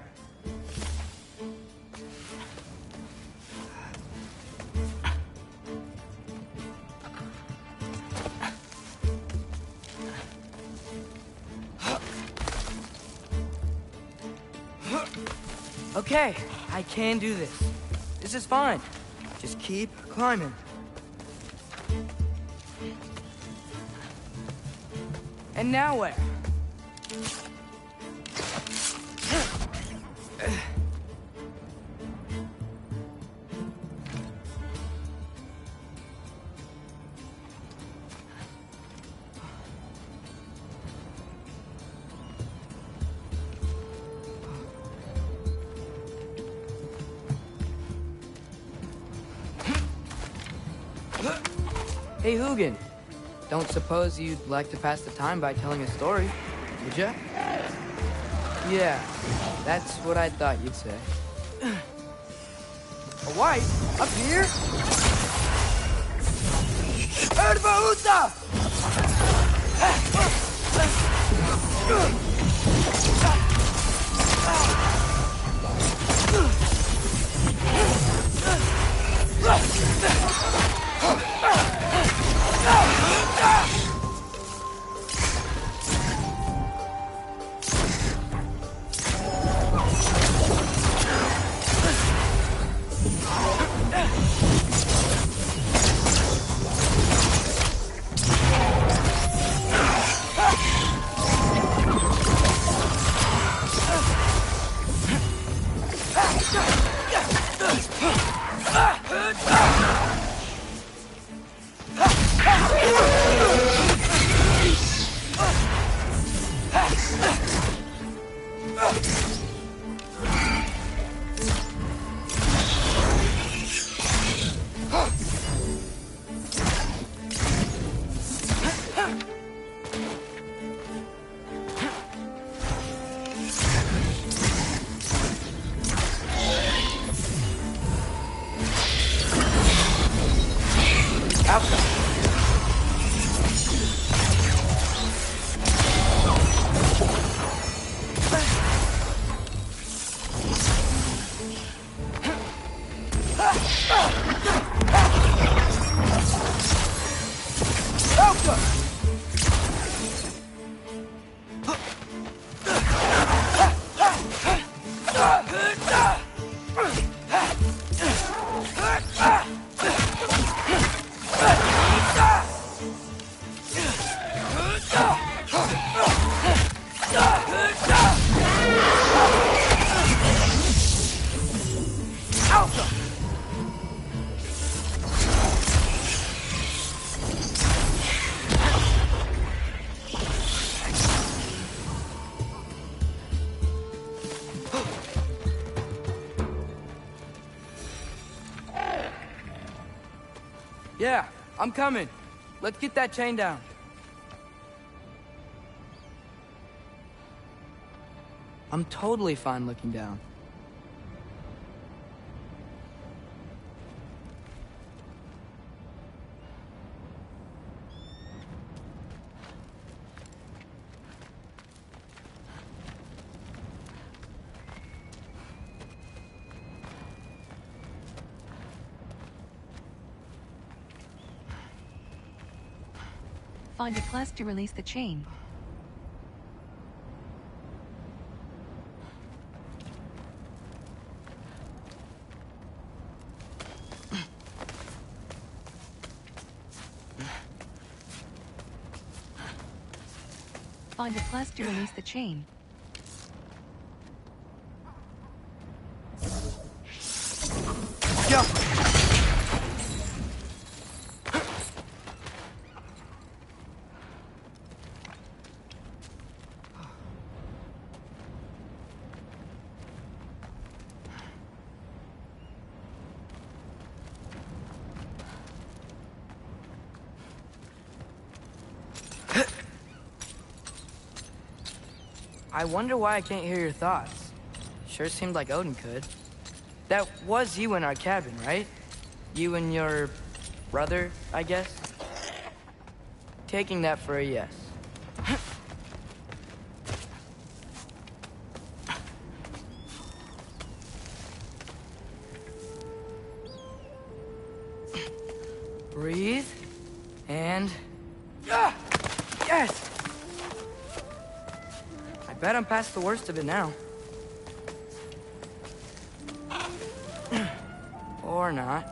Okay, I can do this. This is fine. Just keep climbing. And now where? Hey, Hugin. Don't suppose you'd like to pass the time by telling a story, would ya? Yeah, that's what I thought you'd say. A wife? Up here? Erbaúta! Yeah, I'm coming. Let's get that chain down. I'm totally fine looking down. Find a class to release the chain. Find a class to release the chain. Yo! I wonder why I can't hear your thoughts. Sure seemed like Odin could. That was you in our cabin, right? You and your brother, I guess? Taking that for a yes. Breathe. And... Yes! I bet I'm past the worst of it now. Or not.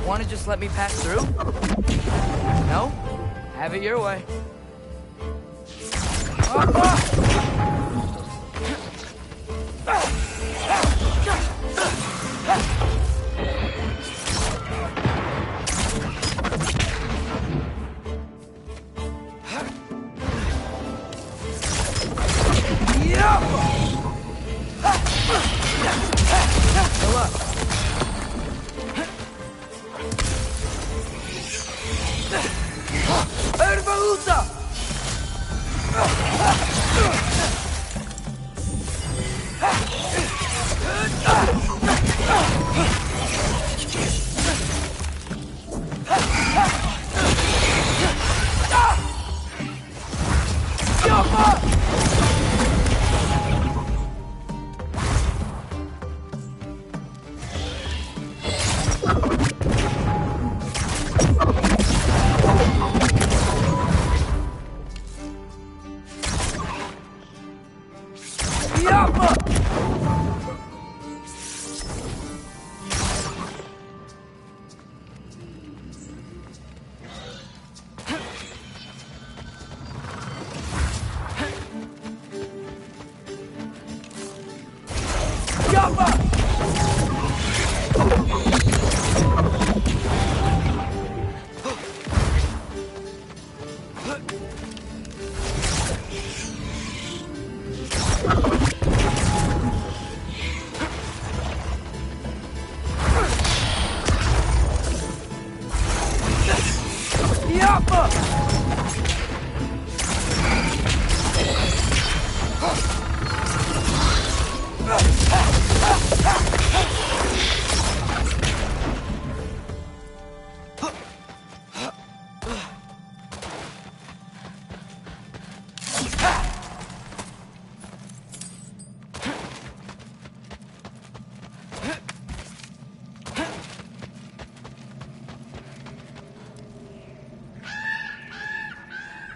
Wanna just let me pass through? No? Have it your way.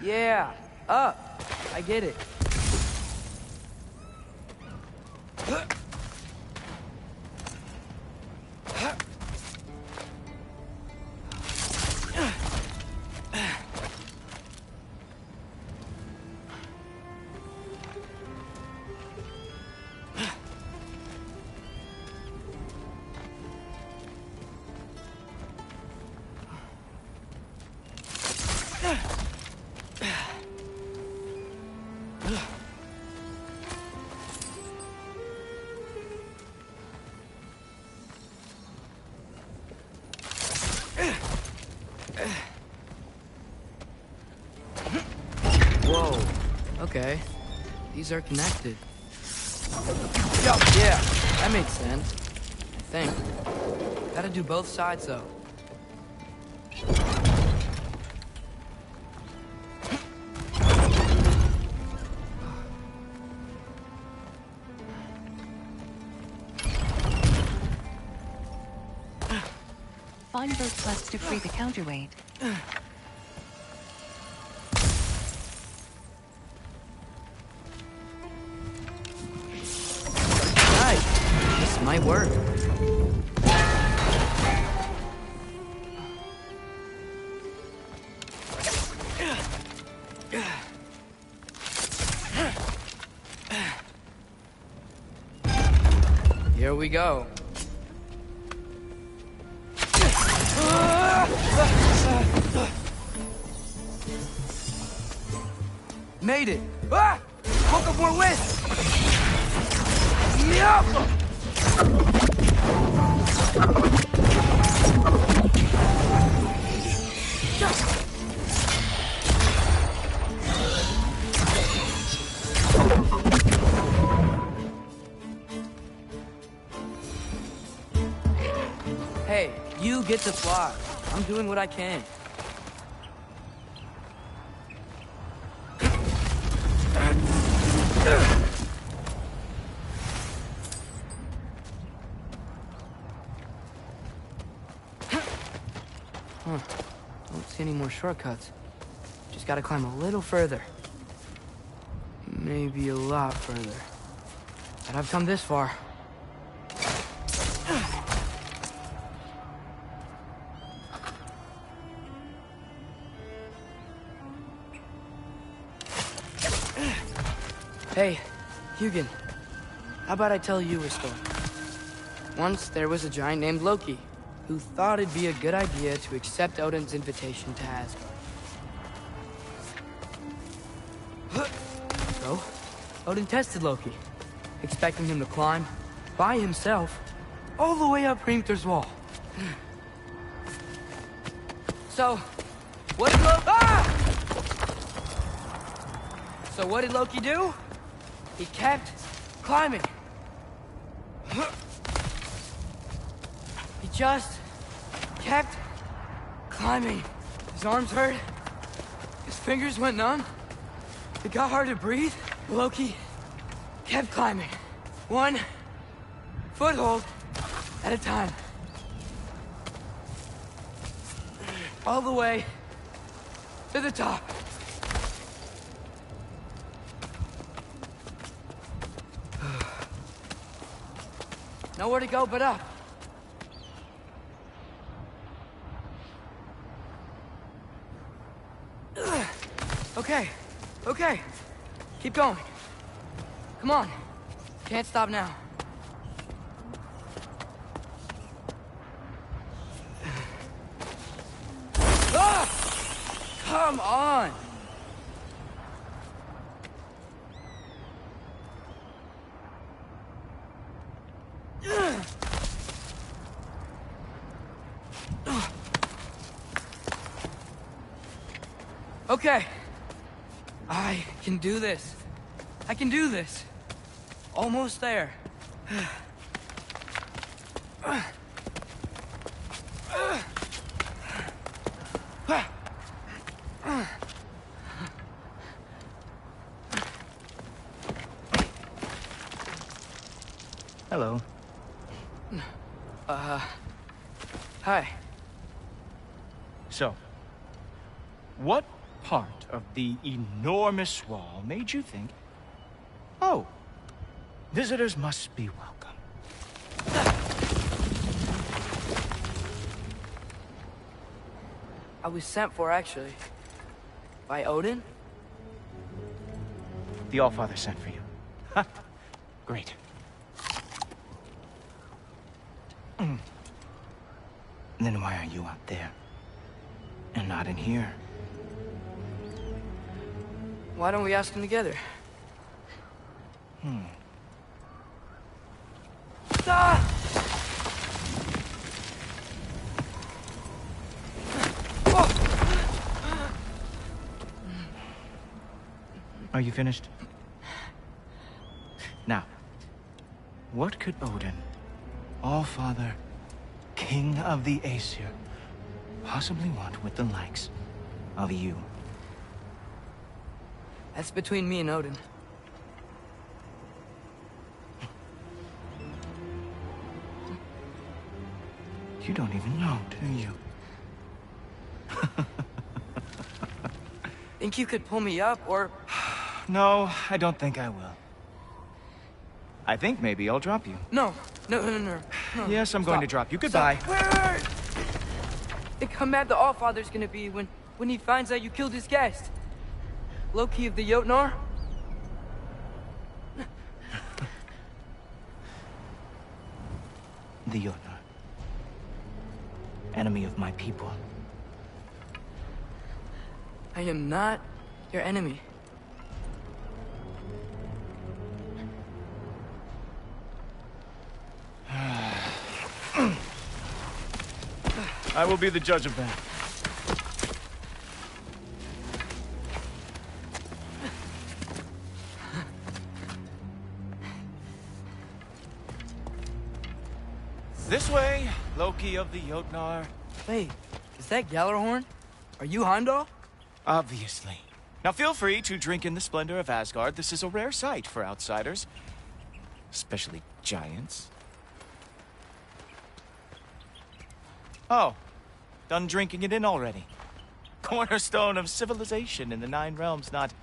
Yeah, up. I get it. Whoa. Okay. These are connected. Yeah, that makes sense. I think. Gotta do both sides, though. Find both clefts to free the counterweight. Nice. This might work. Here we go. Made it! Ah! Woke up more wind! Hey, you get to fly. I'm doing what I can. Huh. Don't see any more shortcuts. Just gotta climb a little further. Maybe a lot further. But I've come this far. Hey, Hugin. How about I tell you a story? Once there was a giant named Loki, who thought it'd be a good idea to accept Odin's invitation to Asgard. So, Odin tested Loki, expecting him to climb, by himself, all the way up Hrimthur's wall. So, what did Loki do? He kept climbing. He just kept climbing. His arms hurt. His fingers went numb. It got hard to breathe. Loki kept climbing. One foothold at a time. All the way to the top. Nowhere to go but up. Okay. Keep going. Come on. Can't stop now. Come on! Okay. I can do this. I can do this. Almost there. Hello. Hi. So, what part of the enormous wall made you think, oh, visitors must be welcome? I was sent for, actually. By Odin? The Allfather sent for you. Ha! Great. Then why are you out there? And not in here? Why don't we ask him together? Ah! Are you finished? Now, what could Odin, Allfather, King of the Aesir, possibly want with the likes of you? That's between me and Odin. You don't even know, do you? Think you could pull me up, or... No, I don't think I will. I think maybe I'll drop you. No. Yes, I'm going to drop you. Goodbye. Wait. Think how mad the Allfather's gonna be when he finds out you killed his guest. Loki of the Jotnar? The Jotnar. Enemy of my people. I am not your enemy. I will be the judge of that. This way, Loki of the Jotnar. Wait, is that Gjallarhorn? Are you Heimdall? Obviously. Now feel free to drink in the splendor of Asgard. This is a rare sight for outsiders. Especially giants. Oh, done drinking it in already. Cornerstone of civilization in the Nine Realms, not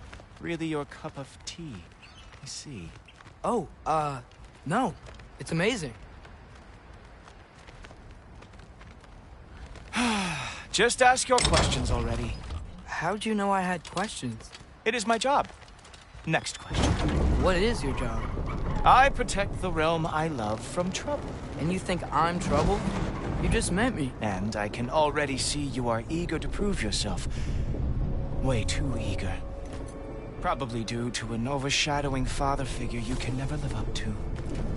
really your cup of tea. I see. Oh, no. It's amazing. Just ask your questions already. How'd you know I had questions? It is my job. Next question. What is your job? I protect the realm I love from trouble. And you think I'm trouble? You just met me. And I can already see you are eager to prove yourself. Way too eager. Probably due to an overshadowing father figure you can never live up to.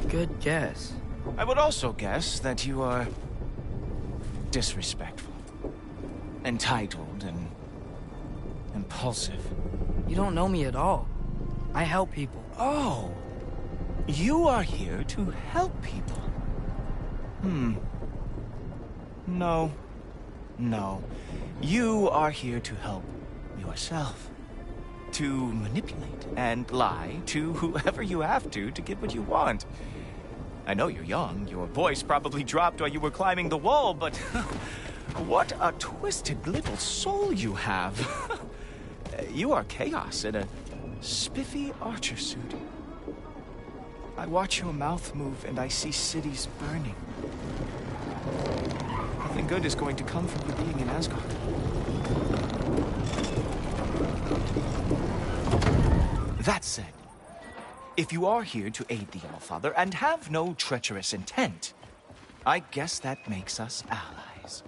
Good guess. I would also guess that you are disrespectful, entitled, and impulsive. You don't know me at all. I help people. Oh, you are here to help people. No. You are here to help yourself. To manipulate and lie to whoever you have to get what you want. I know you're young. Your voice probably dropped while you were climbing the wall, but what a twisted little soul you have. You are chaos in a spiffy archer suit. I watch your mouth move and I see cities burning. Nothing good is going to come from you being in Asgard. That said, if you are here to aid the Allfather and have no treacherous intent, I guess that makes us allies.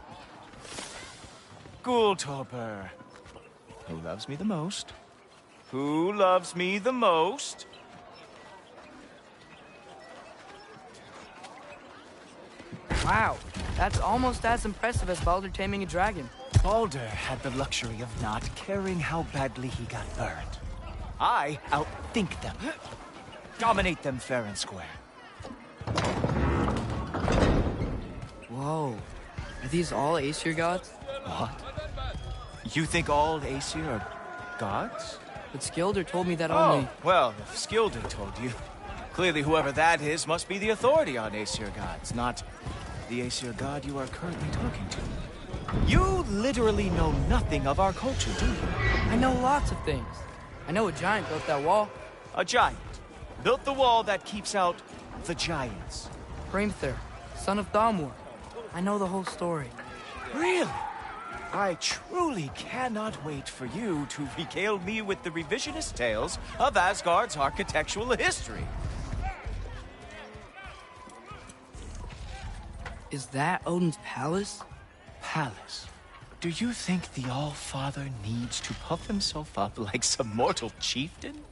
Gultorper. Who loves me the most? Who loves me the most? Wow, that's almost as impressive as Baldur taming a dragon. Baldur had the luxury of not caring how badly he got burned. I outthink them. Dominate them fair and square. Whoa. Are these all Aesir gods? What? You think all Aesir are gods? But Skilder told me that only... Oh, well, if Skilder told you, clearly whoever that is must be the authority on Aesir gods, not the Aesir god you are currently talking to. You literally know nothing of our culture, do you? I know lots of things. I know a giant built that wall. A giant built the wall that keeps out the giants. Hrimthur, son of Thamur. I know the whole story. Really? I truly cannot wait for you to regale me with the revisionist tales of Asgard's architectural history. Is that Odin's palace? Palace? Do you think the All-Father needs to puff himself up like some mortal chieftain?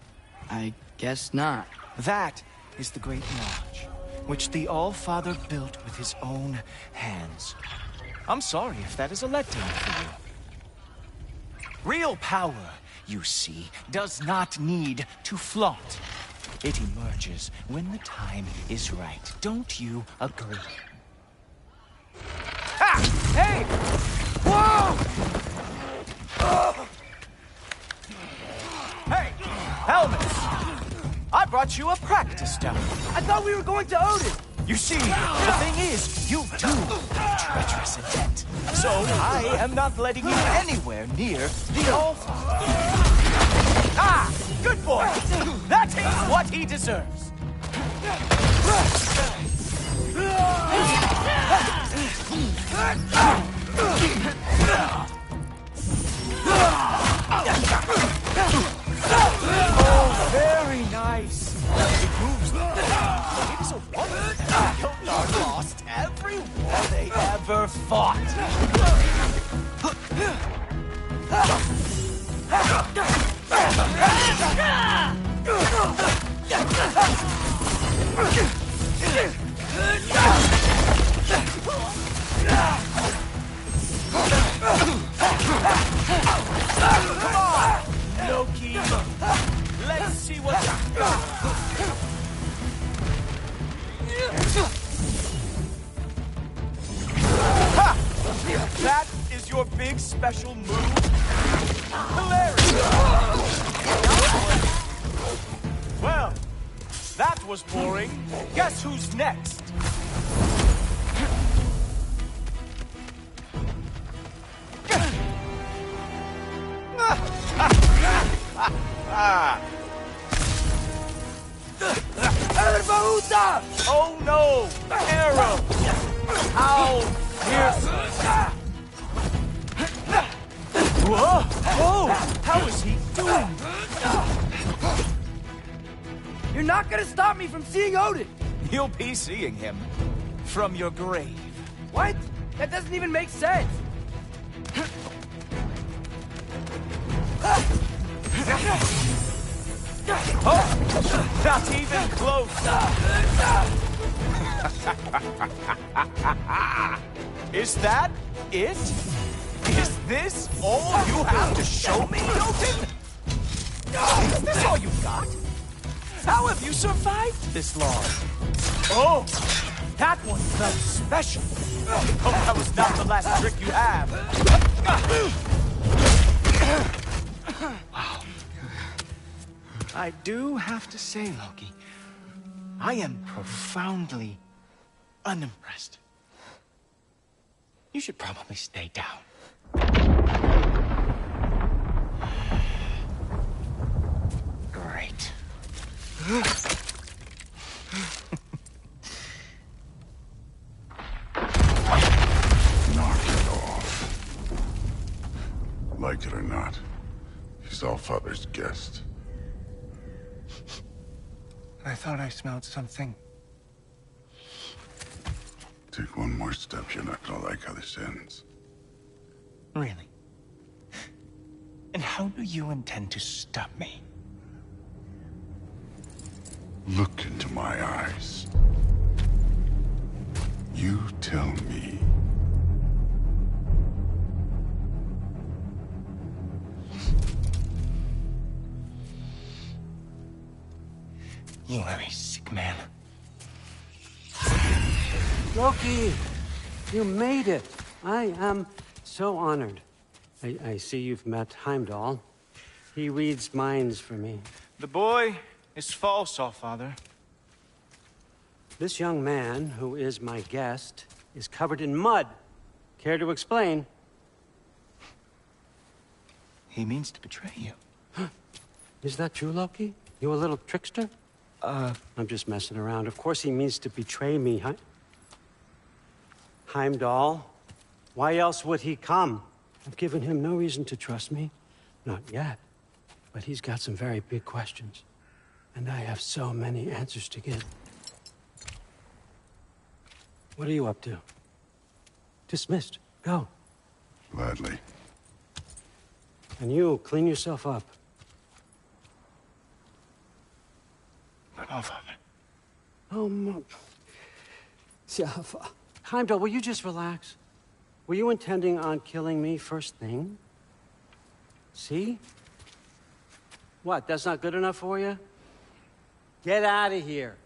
I guess not. That is the Great Lodge, which the All-Father built with his own hands. I'm sorry if that is a letdown for you. Real power, you see, does not need to flaunt. It emerges when the time is right. Don't you agree? Ha! Hey! Whoa! Hey! Helmets! I brought you a practice stone. I thought we were going to Odin! You see, the thing is, you do have treacherous intent. So I am not letting you anywhere near the All-Father. Ah! Good boy! That is what he deserves! Oh, very nice. It moves. It is a wonder that Hildar lost every war they ever fought. Come on, Loki. Let's see what you got. Ha! That is your big special move? Hilarious! Well, that was boring. Guess who's next? Oh no! Arrow! How fearsome! Whoa! Whoa! How is he doing? You're not gonna stop me from seeing Odin! You'll be seeing him from your grave. What? That doesn't even make sense! Oh! Not even close! Is that it? Is this all you have to show me, Jotun? Is this all you got? How have you survived this long? Oh, that one felt special. Oh, that was not the last trick you have. Wow. I do have to say, Loki, I am profoundly unimpressed. You should probably stay down. Great. Knock it off. Like it or not, he's Allfather's guest. I thought I smelled something. Take one more step, you're not gonna like how this ends. Really? And how do you intend to stop me? Look into my eyes. You tell me. You are a sick man. Loki! You made it! I am so honored. I see you've met Heimdall. He reads minds for me. The boy is false, Allfather. This young man, who is my guest, is covered in mud. Care to explain? He means to betray you. Is that true, Loki? You a little trickster? I'm just messing around. Of course he means to betray me, huh? Heimdall? Why else would he come? I've given him no reason to trust me. Not yet. But he's got some very big questions. And I have so many answers to give. What are you up to? Dismissed. Go. Gladly. And you, clean yourself up. But Allfather. Oh, Heimdall, will you just relax? Were you intending on killing me first thing? See? What, that's not good enough for you? Get out of here.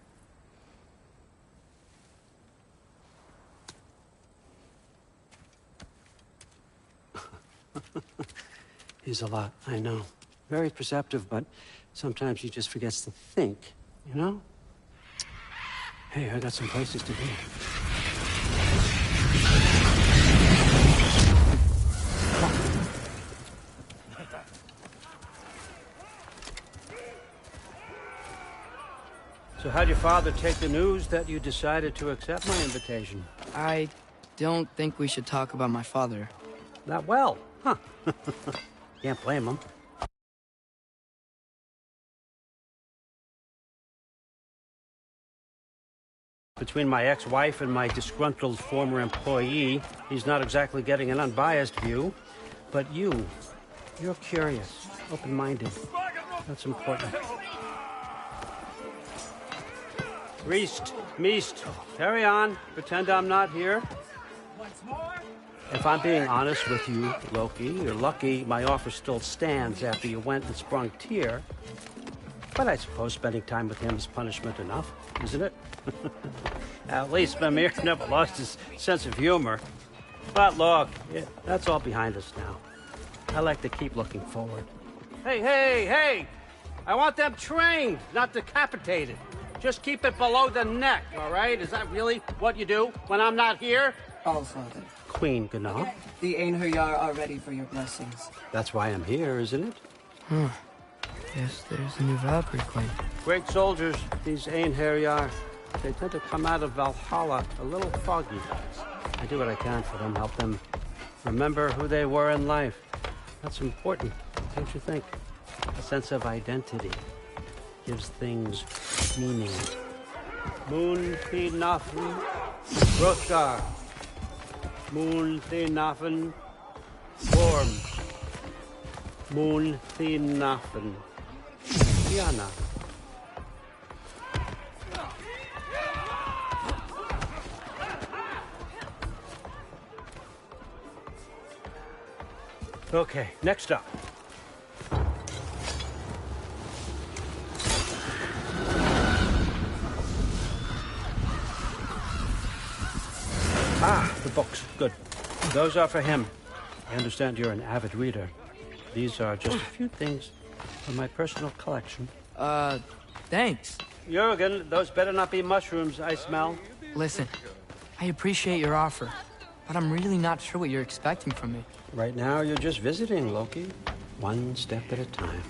He's a lot, I know. Very perceptive, but sometimes he just forgets to think, you know? Hey, I got some places to be. So how'd your father take the news that you decided to accept my invitation? I don't think we should talk about my father. That well, huh? Can't blame him. Between my ex-wife and my disgruntled former employee, he's not exactly getting an unbiased view. But you're curious, open-minded. That's important. Reist, Meest, carry on. Pretend I'm not here. If I'm being honest with you, Loki, you're lucky my offer still stands after you went and sprung Tyr. But I suppose spending time with him is punishment enough, isn't it? At least Mimir never lost his sense of humor. But look, that's all behind us now. I like to keep looking forward. Hey! I want them trained, not decapitated. Just keep it below the neck, all right? Is that really what you do when I'm not here? Allfather. Queen Gná. The Einherjar are ready for your blessings. That's why I'm here, isn't it? Yes, there's a new Valkyrie Queen. Great soldiers, these Einherjar. They tend to come out of Valhalla a little foggy. I do what I can for them, help them remember who they were in life. That's important, don't you think? A sense of identity gives things meaning. Moon Nafen, Hrothgar. Moon Nafen, Worm. Moon Nafen, Diana. Okay, next up. The books. Good. Those are for him. I understand you're an avid reader. These are just a few things from my personal collection. Thanks. Jurgen, those better not be mushrooms I smell. Listen, I appreciate your offer, but I'm really not sure what you're expecting from me. Right now, you're just visiting, Loki. One step at a time.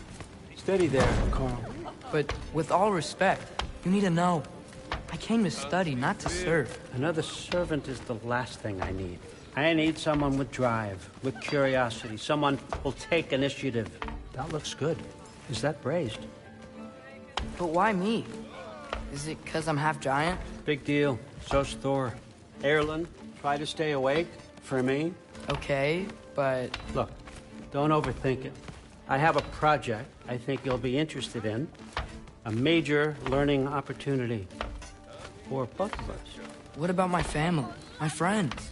Steady there, Carl. But with all respect, you need to know. I came to study, not to serve. Another servant is the last thing I need. I need someone with drive, with curiosity, someone who'll take initiative. That looks good. Is that braised? But why me? Is it because I'm half giant? Big deal. So's Thor. Erlen, try to stay awake for me. Okay, but... Look, don't overthink it. I have a project I think you'll be interested in. A major learning opportunity. For both of us. What about my family? My friends?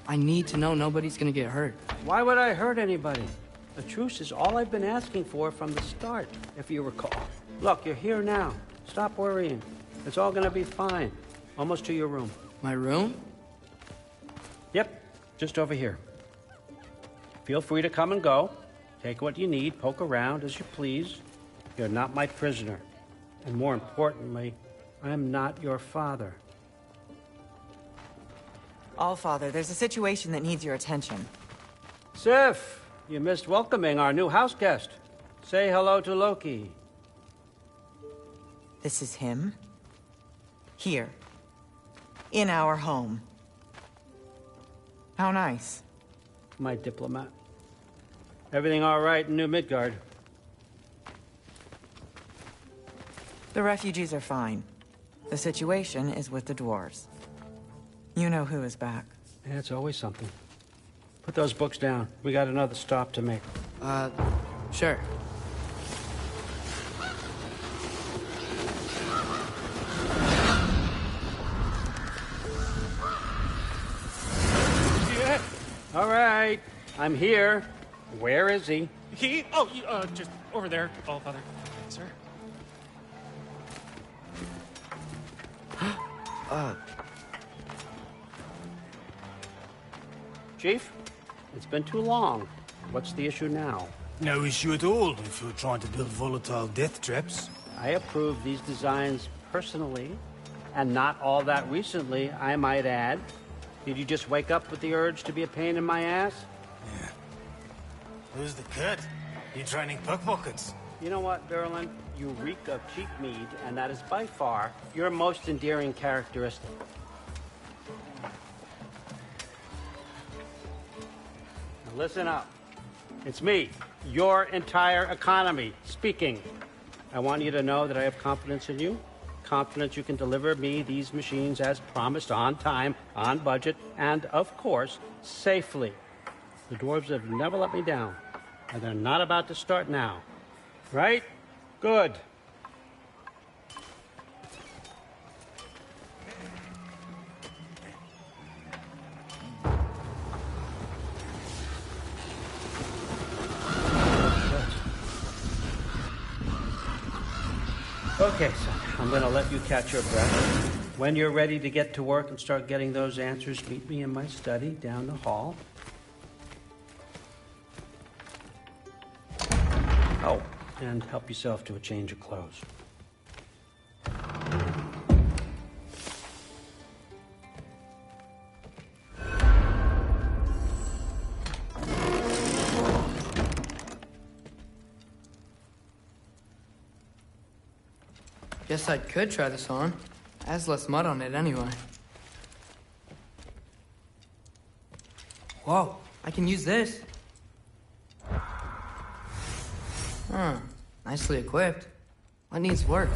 I need to know nobody's gonna get hurt. Why would I hurt anybody? A truce is all I've been asking for from the start, if you recall. Look, you're here now. Stop worrying. It's all gonna be fine. Almost to your room. My room? Yep, just over here. Feel free to come and go. Take what you need, poke around as you please. You're not my prisoner. And more importantly, I'm not your father. Allfather, there's a situation that needs your attention. Sif, you missed welcoming our new house guest. Say hello to Loki. This is him? Here. In our home. How nice. My diplomat. Everything all right in New Midgard? The refugees are fine. The situation is with the dwarves. You know who is back. Yeah, it's always something. Put those books down. We got another stop to make. Sure. Yeah. All right. I'm here. Where is he? Just over there, Allfather. Sir? Chief, it's been too long. What's the issue now? No issue at all if you're trying to build volatile death traps. I approve these designs personally, and not all that recently, I might add. Did you just wake up with the urge to be a pain in my ass? Yeah. Who's the cut? You training pickpockets? You know what, Derlin? You reek of cheap mead, and that is by far your most endearing characteristic. Now listen up. It's me, your entire economy, speaking. I want you to know that I have confidence in you. Confidence you can deliver me these machines as promised, on time, on budget, and, of course, safely. The dwarves have never let me down, and they're not about to start now. Right? Good. Okay, son, I'm gonna let you catch your breath. When you're ready to get to work and start getting those answers, meet me in my study down the hall. Oh, and help yourself to a change of clothes. Guess I could try this on. Has less mud on it anyway. Whoa, I can use this. Huh, nicely equipped. What needs work?